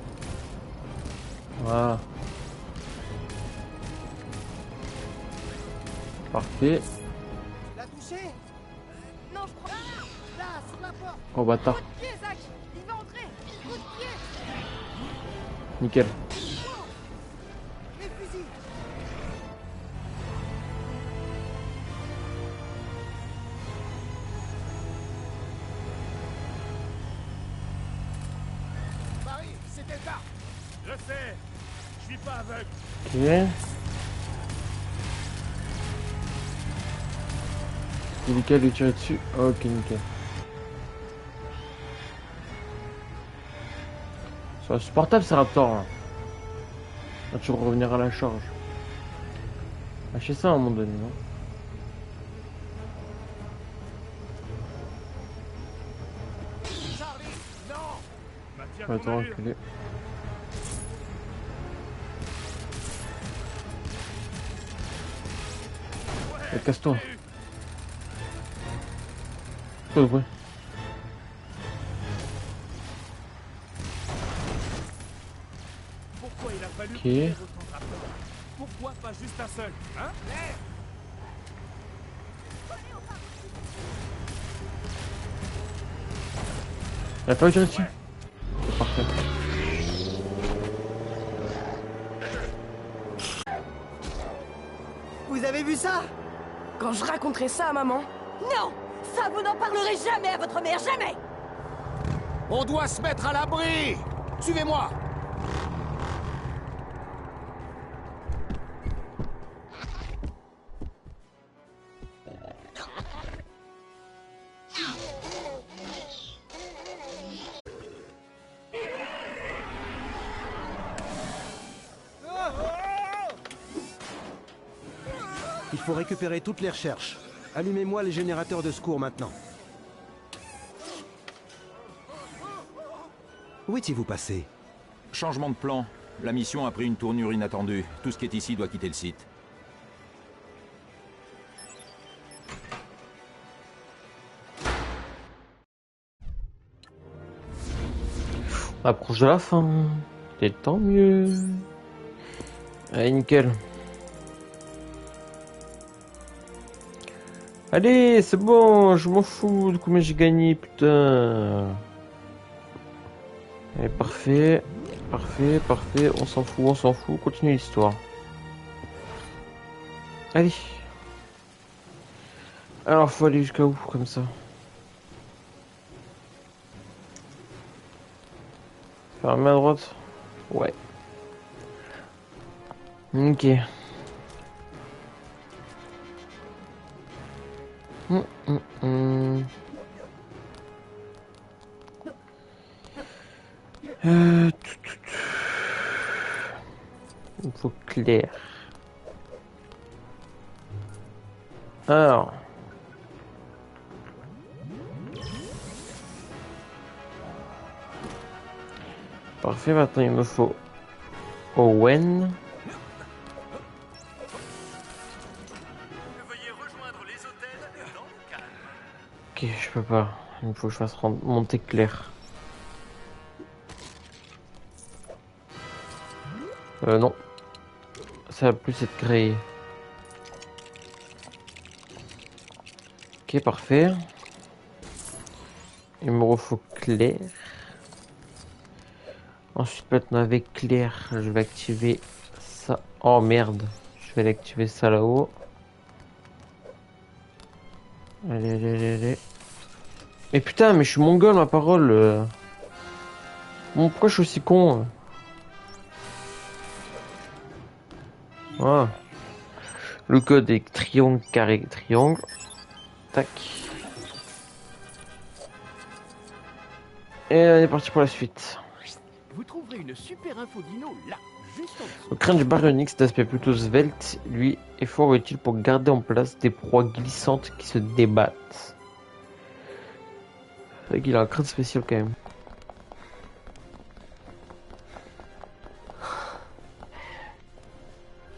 Speaker 1: Voilà. Parfait.
Speaker 5: L'a touché?
Speaker 4: Non, je crois.
Speaker 5: Là, sur la porte.
Speaker 1: Oh bâtard.
Speaker 4: Coup de pied, Zach. Il va entrer. Coup de pied.
Speaker 1: Nickel.
Speaker 5: Les fusils.
Speaker 6: Marie, c'était tard. Je sais. Je suis pas aveugle.
Speaker 1: Ok. C'est nickel de tirer dessus. Ok, nickel. C'est insupportable ces raptors là. Va toujours revenir à la charge. Lâchez ça à un moment donné, non?
Speaker 6: Charlie, non. Maintiens
Speaker 1: Ouais,
Speaker 6: ton
Speaker 1: attends,
Speaker 6: allure.
Speaker 1: reculer.
Speaker 6: Ouais,
Speaker 1: Casse-toi.
Speaker 6: j'ai eu.
Speaker 1: Pas de bruit.
Speaker 6: Pourquoi il a fallu
Speaker 1: Ok.
Speaker 6: couper autant de raptors? Pourquoi pas juste un seul, hein?
Speaker 1: Il a pas eu tirer dessus. C'est parfait.
Speaker 5: Vous avez vu ça?
Speaker 4: Quand je raconterai ça à maman.
Speaker 2: Non! Ça, vous n'en parlerez jamais à votre mère, jamais!
Speaker 8: On doit se mettre à l'abri. Suivez-moi.
Speaker 7: Il faut récupérer toutes les recherches. Allumez-moi les générateurs de secours maintenant. Où étiez-vous passé?
Speaker 13: Changement de plan. La mission a pris une tournure inattendue. Tout ce qui est ici doit quitter le site.
Speaker 1: On approche de la fin. Et tant mieux. Allez, nickel. Allez, c'est bon, je m'en fous de combien j'ai gagné, putain. Allez, parfait. Parfait, on s'en fout. Continue l'histoire. Allez. Alors, faut aller jusqu'à où, comme ça? Fermé à droite? Ouais. Ok. Il faut clair. Alors. Parfait, maintenant il me faut Owen.
Speaker 9: Veuillez rejoindre les hôtels dans le calme.
Speaker 1: Ok, je peux pas. Il me faut que je fasse monter Claire. Non. Ça va plus être créé. Ok, parfait. Il me faut Claire. Ensuite, maintenant avec Claire, je vais activer ça. Oh merde, je vais l'activer ça là-haut. Allez, allez, allez, allez. Mais putain, mais je suis mongol, ma parole. Bon, pourquoi je suis aussi con? Voilà. Le code est triangle, carré, triangle. Tac. Et on est parti pour la suite.
Speaker 6: Vous trouverez une super info dino là, juste en dessous.
Speaker 1: Le crâne du baryonyx d'aspect plutôt svelte, lui, est fort utile pour garder en place des proies glissantes qui se débattent. C'est vrai qu'il a un crâne spécial quand même.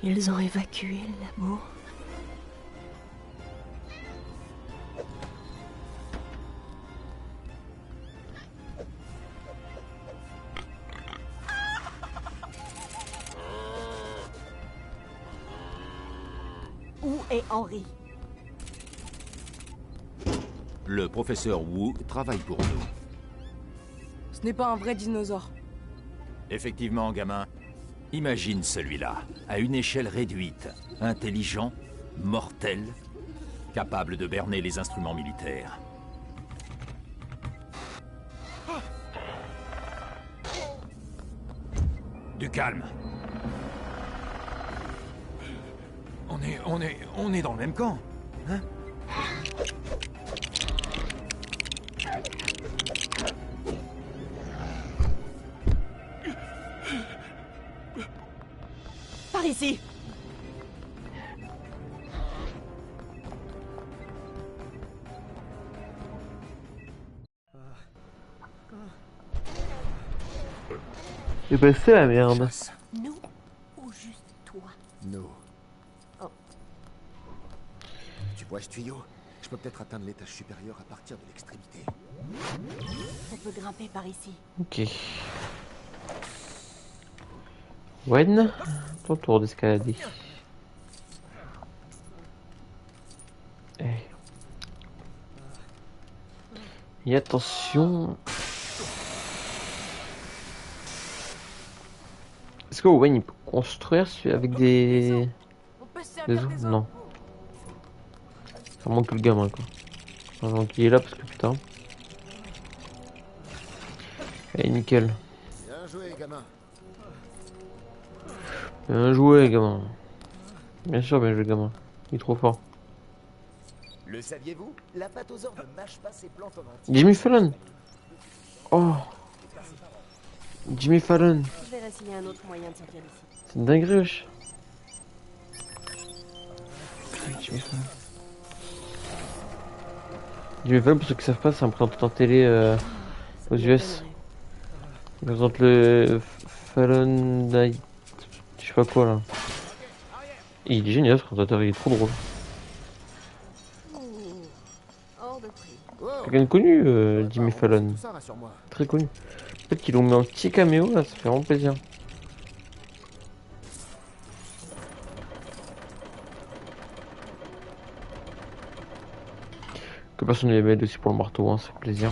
Speaker 2: Ils ont évacué le labo.
Speaker 11: Où est Henry?
Speaker 13: Le professeur Wu travaille pour nous.
Speaker 4: Ce n'est pas un vrai dinosaure.
Speaker 13: Effectivement, gamin. Imagine celui-là, à une échelle réduite, intelligent, mortel, capable de berner les instruments militaires. Du calme. On est dans le même camp, hein?
Speaker 2: Par ici.
Speaker 1: Et bah c'est la merde.
Speaker 11: Nous ou juste toi?
Speaker 8: Nous.
Speaker 11: Oh.
Speaker 8: Tu vois ce tuyau? Je peux peut-être atteindre l'étage supérieur à partir de l'extrémité.
Speaker 11: On peut grimper par ici.
Speaker 1: Ok. Wen, ton tour d'escalader. Et attention. Est-ce que Owen il peut construire avec des os? Non. Ça manque que le gamin quoi. Avant qu'il est là parce que putain. Allez nickel.
Speaker 8: Bien joué, gamin.
Speaker 1: Bien joué gamin. Bien sûr bien joué gamin. Il est trop fort.
Speaker 18: Le saviez-vous? La pathosaure ne mâche pas ses plantes en entier.
Speaker 1: Jimmy Fallon. Oh. Jimmy Fallon.
Speaker 2: Je vais essayer un autre moyen de sortir d'ici.
Speaker 1: C'est une dinguerie wesh. Jimmy Fallon. Jimmy Fallon, pour ceux qui savent pas, c'est un présentateur télé aux US. Il présente le Fallon Night. Je sais pas quoi là. Et il est génial ce présentateur, il est trop drôle. Quelqu'un de connu, Jimmy Fallon. Très connu. Peut-être qu'ils l'ont mis un petit caméo là, ça fait vraiment plaisir. Que personne ne les m'aide aussi pour le marteau, hein, ça fait plaisir.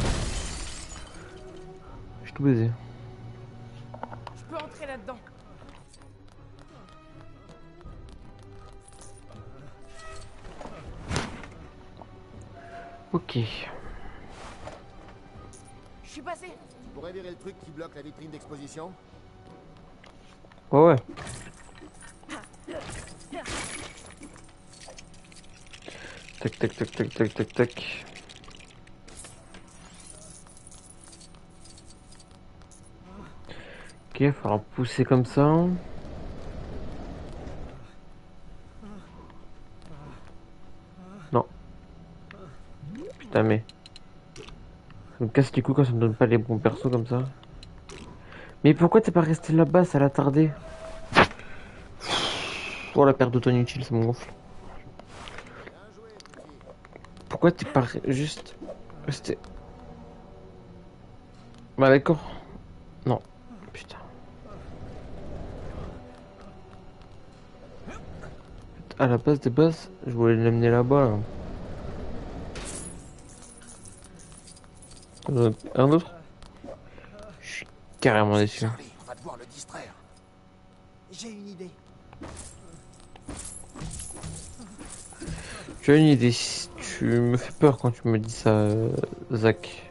Speaker 1: J'ai tout baisé.
Speaker 4: Je peux entrer là-dedans.
Speaker 1: Ok.
Speaker 4: Je suis passé.
Speaker 8: Tu pourrais virer le truc qui bloque la vitrine d'exposition?
Speaker 1: Ouais ouais. Tac tac tac tac tac tac tac. Ok, il va falloir pousser comme ça. Non. Putain mais... Ça me casse les couilles quand ça me donne pas les bons persos comme ça. Mais pourquoi t'es pas resté là-bas, ça l'a tardé? Oh la perte de temps inutile, ça me gonfle. Pourquoi t'es pas juste resté... Bah d'accord. Non. Putain. À la base des bases, je voulais l'amener là-bas là. Un autre? Je suis carrément déçu.
Speaker 8: On va devoir le distraire.
Speaker 5: J'ai une idée.
Speaker 1: Tu as une idée? Tu me fais peur quand tu me dis ça, Zach.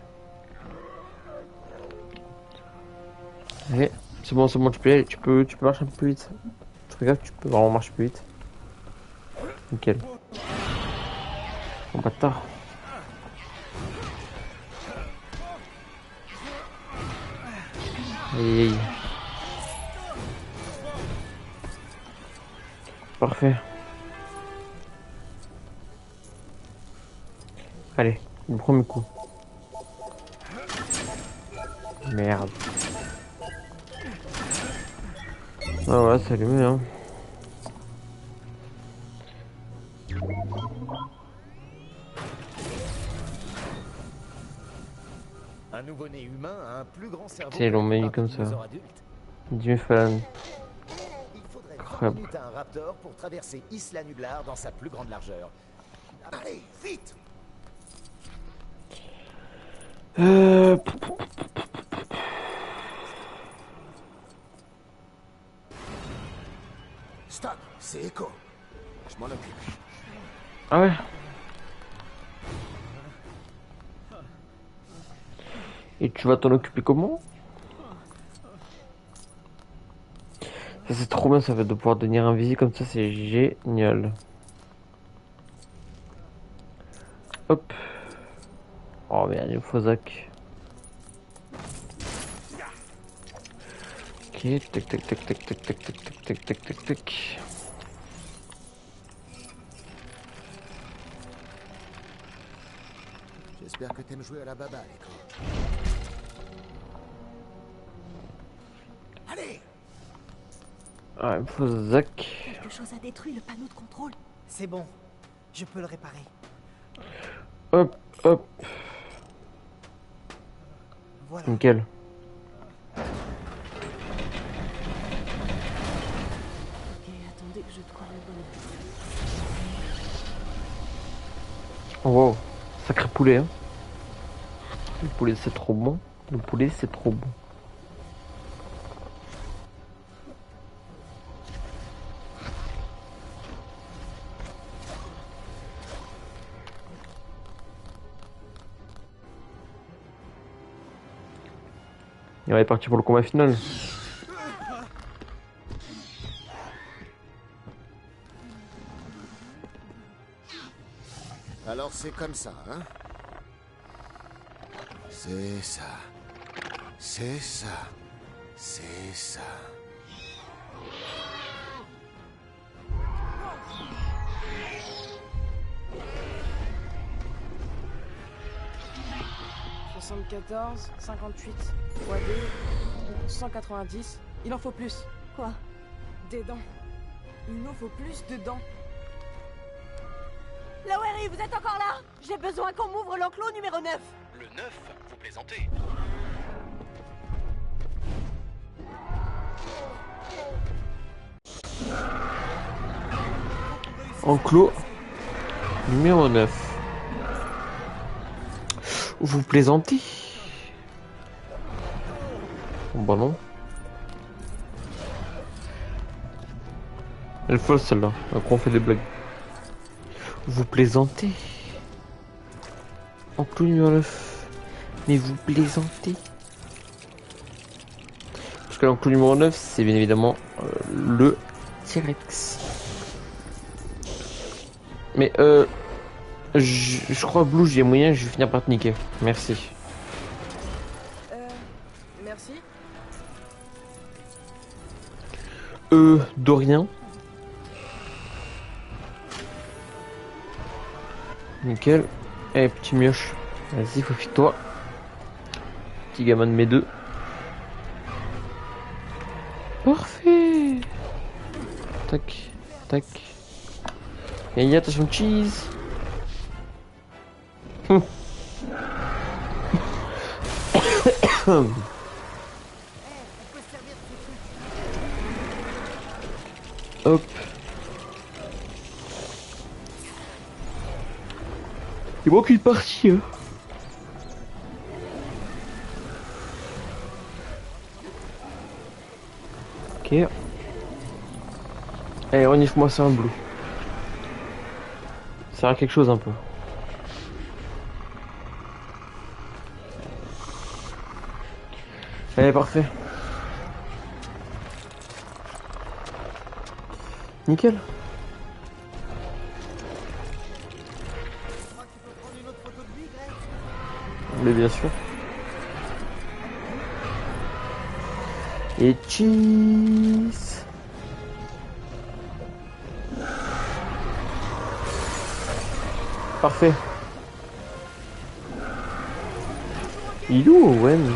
Speaker 1: Allez, c'est bon, tu peux y aller. Tu peux marcher un peu plus vite. Je regarde, tu peux vraiment marcher plus vite. Nickel. Oh bâtard. Aïe aïe. Parfait. Allez, le premier coup. Merde. Ah voilà, c'est allumé hein.
Speaker 8: Un nouveau-né humain a un plus grand cerveau.
Speaker 1: Ils l'ont mis comme ça. Jimmy Fallon.
Speaker 8: Il faudrait 20 minutes à un raptor pour traverser Isla Nublar dans sa plus grande largeur. Allez, vite! Stop, c'est Echo. Je m'en occupe.
Speaker 1: Ah ouais. Et tu vas t'en occuper comment? Ça c'est trop bien, ça fait de pouvoir devenir invisible comme ça, c'est génial. Hop. Oh merde, il me faut Zach. Ok, tac tac tac tac tac tac tac tac tac tac tac tac.
Speaker 8: J'espère que t'aimes jouer à la baba, Echo. Allez!
Speaker 1: Ah, il me faut Zach.
Speaker 2: Quelque chose a détruit le panneau de contrôle.
Speaker 5: C'est bon, je peux le réparer.
Speaker 1: Hop, hop.
Speaker 5: Voilà.
Speaker 1: Nickel.
Speaker 2: Ok, attendez que je trouve le bon.
Speaker 1: Oh wow, sacré poulet hein. Le poulet c'est trop bon. Le poulet c'est trop bon. Et on est parti pour le combat final.
Speaker 8: Alors c'est comme ça, hein? C'est ça. C'est ça. C'est ça.
Speaker 4: « 74, 58, x2, 190. Il en faut plus.
Speaker 2: Quoi?
Speaker 4: Des dents. Il nous faut plus de dents.
Speaker 2: Lowery, vous êtes encore là? J'ai besoin qu'on m'ouvre l'enclos numéro 9.
Speaker 14: Le 9, vous plaisantez.
Speaker 1: Enclos numéro 9. Vous plaisantez? Bon non. Elle est folle celle-là. Après on fait des blagues. Vous plaisantez? Enclos numéro 9. Mais vous plaisantez? Parce que l'enclos numéro 9 c'est bien évidemment le T-Rex. Mais je crois Blue, j'ai moyen, je vais finir par te niquer. Merci.
Speaker 4: Merci.
Speaker 1: De rien. Nickel. Eh, petit mioche. Vas-y, faufile-toi. Petit gamin de mes deux. Parfait. Tac, tac. Et attention, cheese. Hop. Il manque une partie. Hein. Ok. Allez, renifle-moi ça un bleu. Ça sert à quelque chose un peu. Allez, parfait. Nickel. Mais bien sûr. Et cheese. Parfait. Il est où Owen?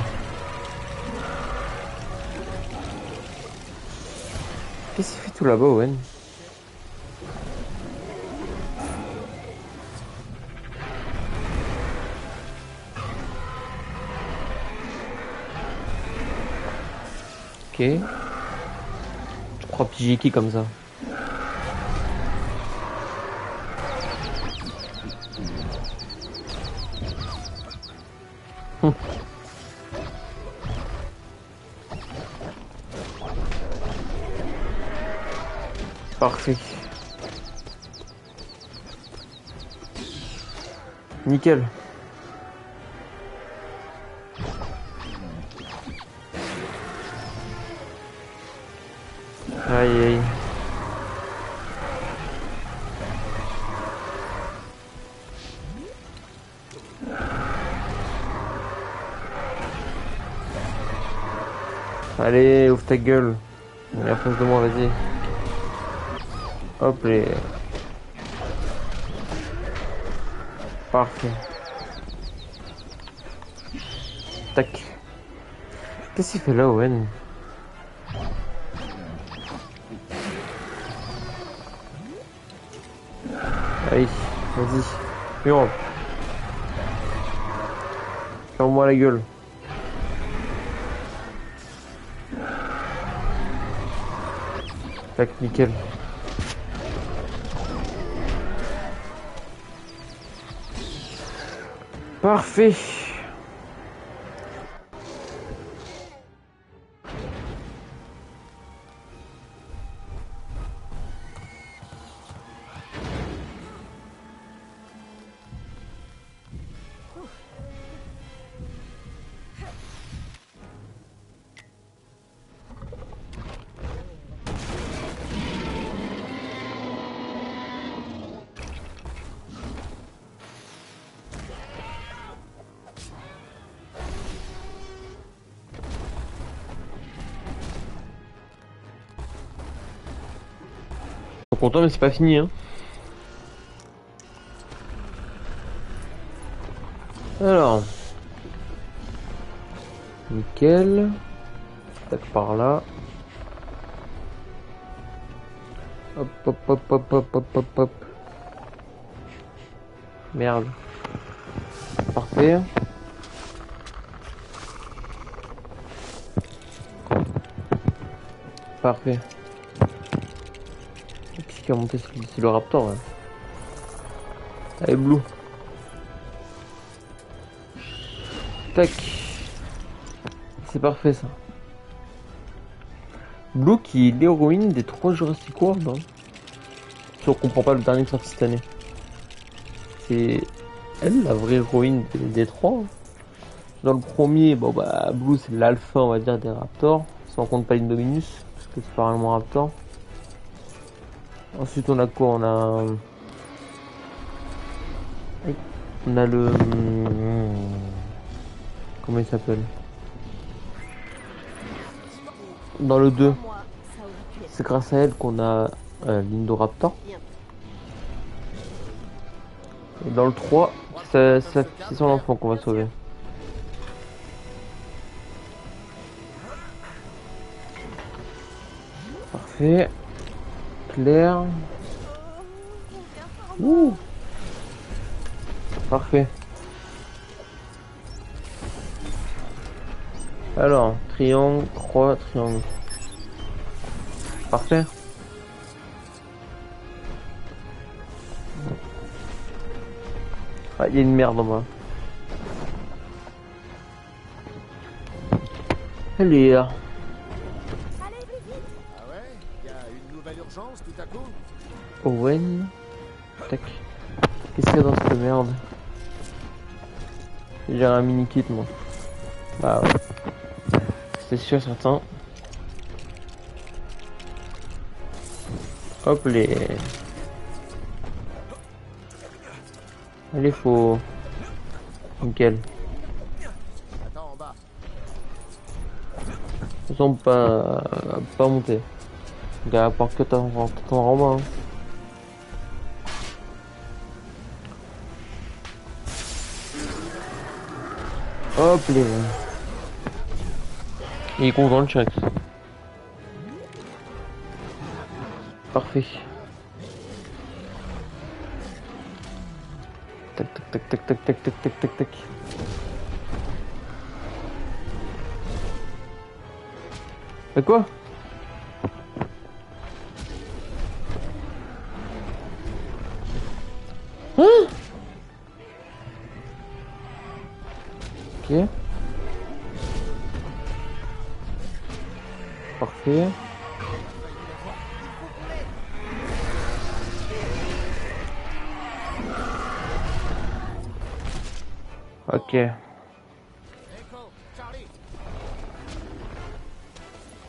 Speaker 1: Qu'est-ce qu'il fait tout là-bas Owen? Ok. Je crois piger qui comme ça? Parfait. Nickel. Aïe aïe. Allez, ouvre ta gueule. On est à face de moi, vas-y. Hop les. Parfait. Tac. Qu'est-ce qu'il fait là, Owen? Allez, vas-y. Hurle. Ferme-moi la gueule. Tac, nickel. Parfait. Content mais c'est pas fini hein. Alors nickel. Tac par là. Hop hop hop hop hop hop hop hop. Merde. Parfait. Parfait. Qui a monté c'est le Raptor là. Allez Blue. Tac. C'est parfait ça. Blue qui est l'héroïne des 3 Jurassic World. Hein. Si on comprend pas le dernier qui est sorti cette année. C'est elle la vraie héroïne des 3. Dans le premier, bon bah Blue c'est l'alpha on va dire des Raptors. Si on compte pas Indominus, parce que c'est pas vraiment Raptor. Ensuite on a quoi? On a le... Comment il s'appelle? Dans le 2. C'est grâce à elle qu'on a l'Indoraptor. Et dans le 3, c'est son enfant qu'on va sauver. Parfait. Claire. Ouh. Parfait. Alors, triangle, croix, triangle. Parfait. Ah, il y a une merde en bas. Elle est là.
Speaker 8: nouvelle urgence tout à coup?
Speaker 1: Owen. Tac. Qu'est-ce qu'il y a dans cette merde? J'ai un mini kit moi. Bah ouais. C'est sûr certain. Hop les. Allez faut. Nickel.
Speaker 8: Attends en bas.
Speaker 1: Ils sont pas monter. Gars, à part que t'en en bas. Hein. Hop les. Il est content le check. Parfait. Tac tac tac tac tac tac tac tac tac tac. Mais quoi? Hein? Ok. Parfait. Ok.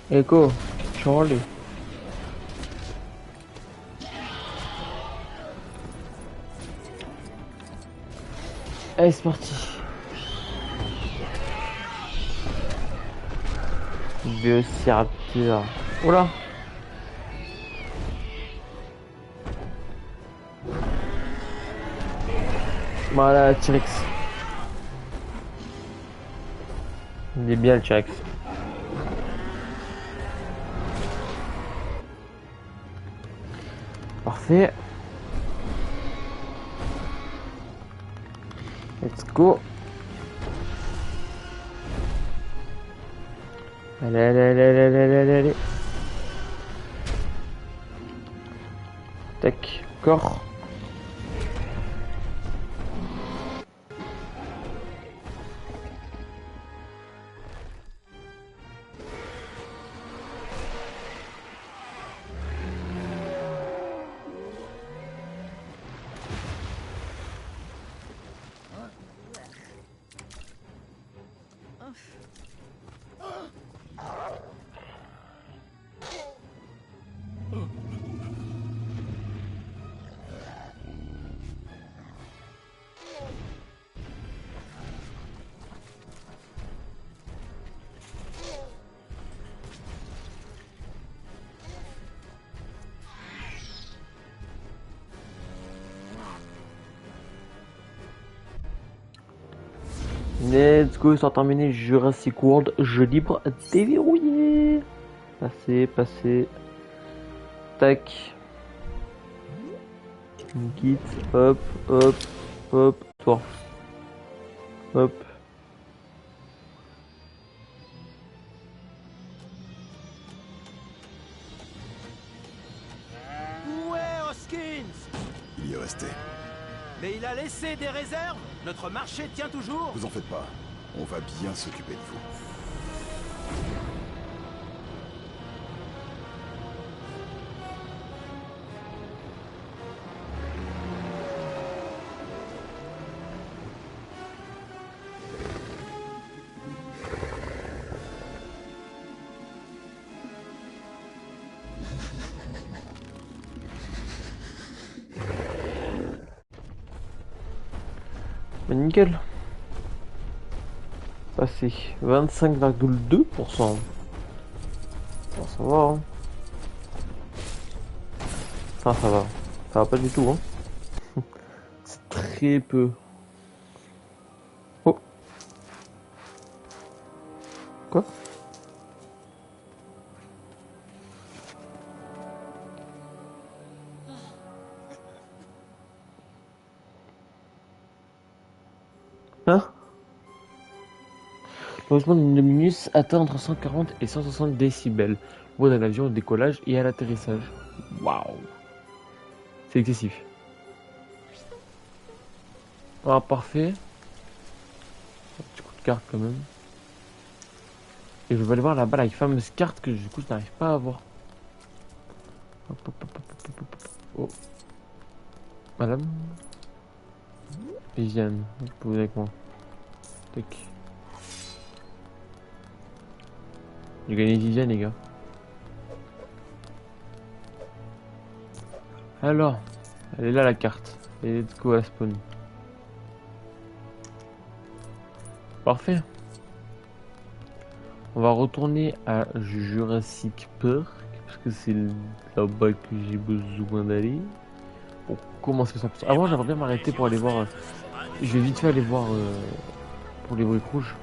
Speaker 1: Echo, Charlie. Allez, c'est parti. Biociraptor. Oula. Voilà, T-Rex. Il est bien le T-Rex. Parfait. Let's go. Allez, allez, allez, allez, allez, allez, allez. Tac, corps. Let's go, sans terminer Jurassic World, jeu libre déverrouillé. Passer, passer. Tac. Une kit, hop, hop, hop, toi. Hop.
Speaker 18: Où est Hoskins?
Speaker 19: Il y est resté.
Speaker 18: Mais il a laissé des réserves? Notre marché tient toujours?
Speaker 19: Vous en faites pas. On va bien s'occuper de vous.
Speaker 1: Bah, nickel. Passé 25,2%. Bon, ça va. Hein. Enfin, ça va. Ça va pas du tout. Hein. C'est très peu. Oh. Quoi? Hein? Le mouvement d'une luminus atteint entre 140 et 160 décibels. Voix d'un avion au décollage et à l'atterrissage. Waouh! C'est excessif. Ah, parfait. Un petit coup de carte quand même. Et je vais aller voir là-bas la fameuse carte que du coup je n'arrive pas à avoir. Hop, hop, hop, hop, hop, hop, hop. Oh. Madame Viviane, vous pouvez avec moi. Tac. J'ai gagné Viviane, les gars. Alors, elle est là la carte. Et let's go à spawn. Parfait. On va retourner à Jurassic Park parce que c'est là-bas que j'ai besoin d'aller pour commencer 100%. Avant, j'aimerais bien m'arrêter pour aller voir. Je vais vite fait aller voir pour les briques rouges.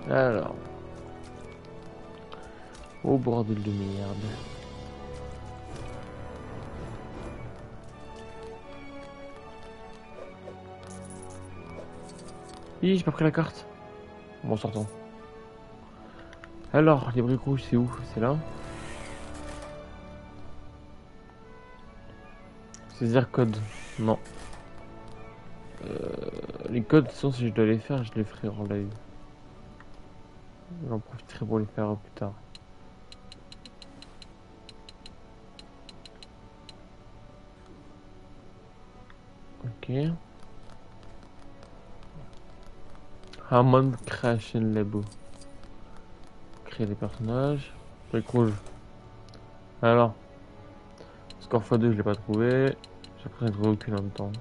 Speaker 1: Alors. Oh bordel de merde. Hi, j'ai pas pris la carte. Bon, sortons. Alors, les briques rouges, c'est où? C'est là. Saisir code. Non. Les codes, de toute façon, si je dois les faire, je les ferai en live. J'en profiterai pour les faire plus tard. Ok. Hammond Creation Labo. Créer des personnages. Briques rouges. Alors. Score x2, je l'ai pas trouvé. J'ai l'impression de trouver aucune en même temps.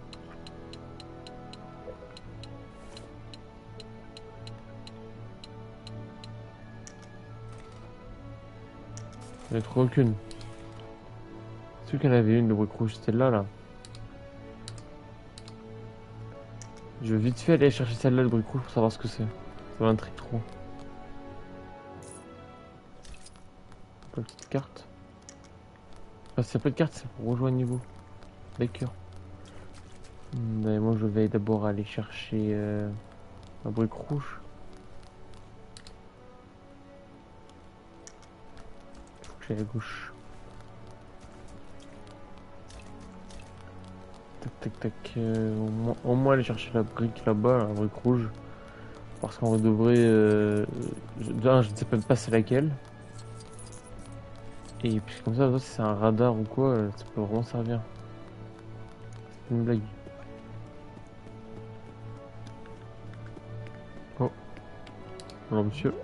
Speaker 1: J'en ai trouvé aucune. C'est sûr qu'il y en avait une de briques rouges, c'était là. Je vais vite fait aller chercher celle-là de briques rouges pour savoir ce que c'est. Ça m'intrigue trop. La petite carte. Ah, c'est pas de carte, c'est pour rejoindre niveau. D'accord. Mais moi je vais d'abord aller chercher la brique rouge. Faut que j'aille à gauche. Tac tac tac. Au moins aller chercher la brique là-bas, la brique rouge. Parce qu'on devrait. Je ne sais même pas c'est laquelle. Et puis comme ça, si c'est un radar ou quoi, ça peut vraiment servir. C'est une blague. Oh. Alors monsieur.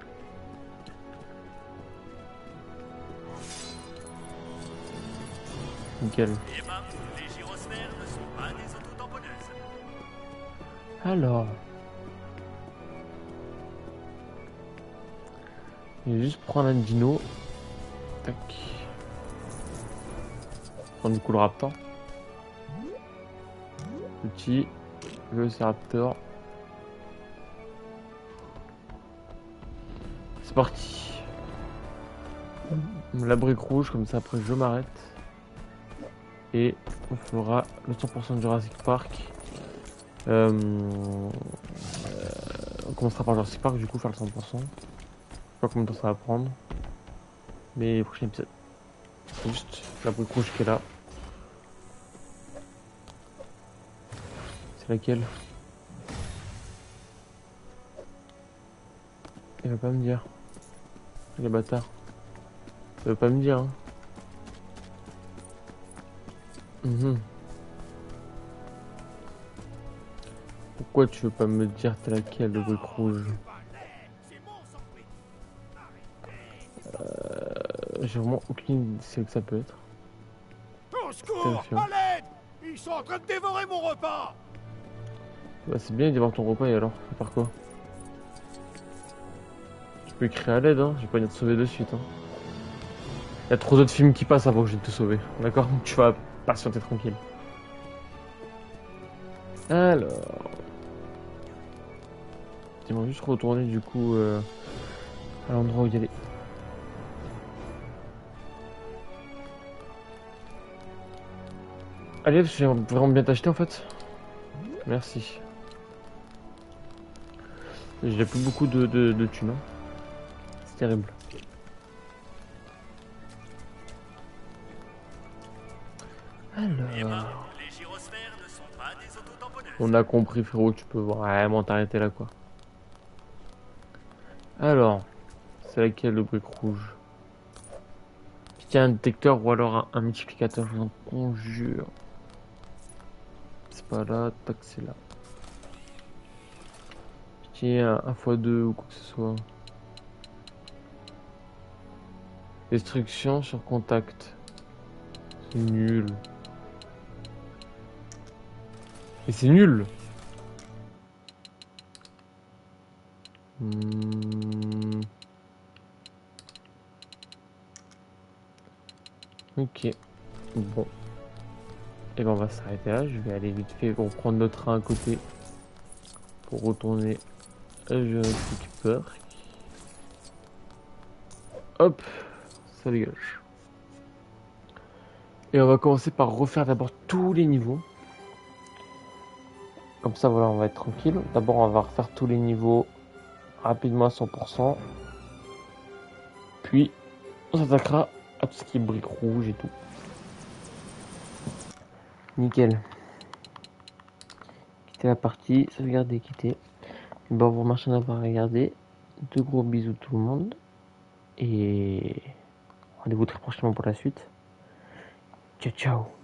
Speaker 1: Nickel.
Speaker 9: Eh ben, les gyrosphères ne sont pas des autotamponneuses.
Speaker 1: Alors. Je vais juste prendre un dino. Tac. Prendre du coup le raptor. Petit. Velociraptor. C'est parti. La brique rouge, comme ça après je m'arrête. Et on fera le 100% de Jurassic Park. On commencera par Jurassic Park, du coup faire le 100%. Je sais pas combien de temps ça va prendre. Mais le prochain épisode. Juste la brique rouge qui est là. C'est laquelle? Il va pas me dire. Les bâtards. Il va pas me dire. Hein. Pourquoi tu veux pas me dire t'es laquelle de brique rouge? J'ai vraiment aucune idée de ce que ça peut être.
Speaker 6: Au secours! À l'aide! Ils sont en train de dévorer mon repas!
Speaker 1: Bah c'est bien d'avoir ton repas et alors, faut faire quoi? Tu peux écrire à l'aide, hein, j'ai pas envie de te sauver de suite. Hein. Il y a trop d'autres films qui passent avant que je vienne te sauver, d'accord? Tu vas patienter tranquille. Alors... Dis-moi juste retourner du coup à l'endroit où il y a les... Allez, j'ai vraiment bien t'acheter en fait. Merci. J'ai plus beaucoup de thunes. Hein. C'est terrible. Alors... On a compris frérot, tu peux vraiment t'arrêter là quoi. Alors... C'est laquelle le brique rouge? Tiens, un détecteur ou alors un multiplicateur, je vous en conjure. C'est pas là, tac, c'est là. Tiens, un x2 ou quoi que ce soit. Destruction sur contact. C'est nul. Mais c'est nul. Ok. Bon. Et ben on va s'arrêter là. Je vais aller vite fait pour prendre notre train à côté. Pour retourner à Jurassic Park. Hop. Ça dégage. Et on va commencer par refaire d'abord tous les niveaux. Comme ça, voilà, on va être tranquille. D'abord, on va refaire tous les niveaux rapidement à 100%. Puis, on s'attaquera à tout ce qui est briques rouges et tout. Nickel. Quitter la partie, sauvegarder, quitter. Bon, vous remercie d'avoir regardé. De gros bisous tout le monde. Et rendez-vous très prochainement pour la suite. Ciao, ciao.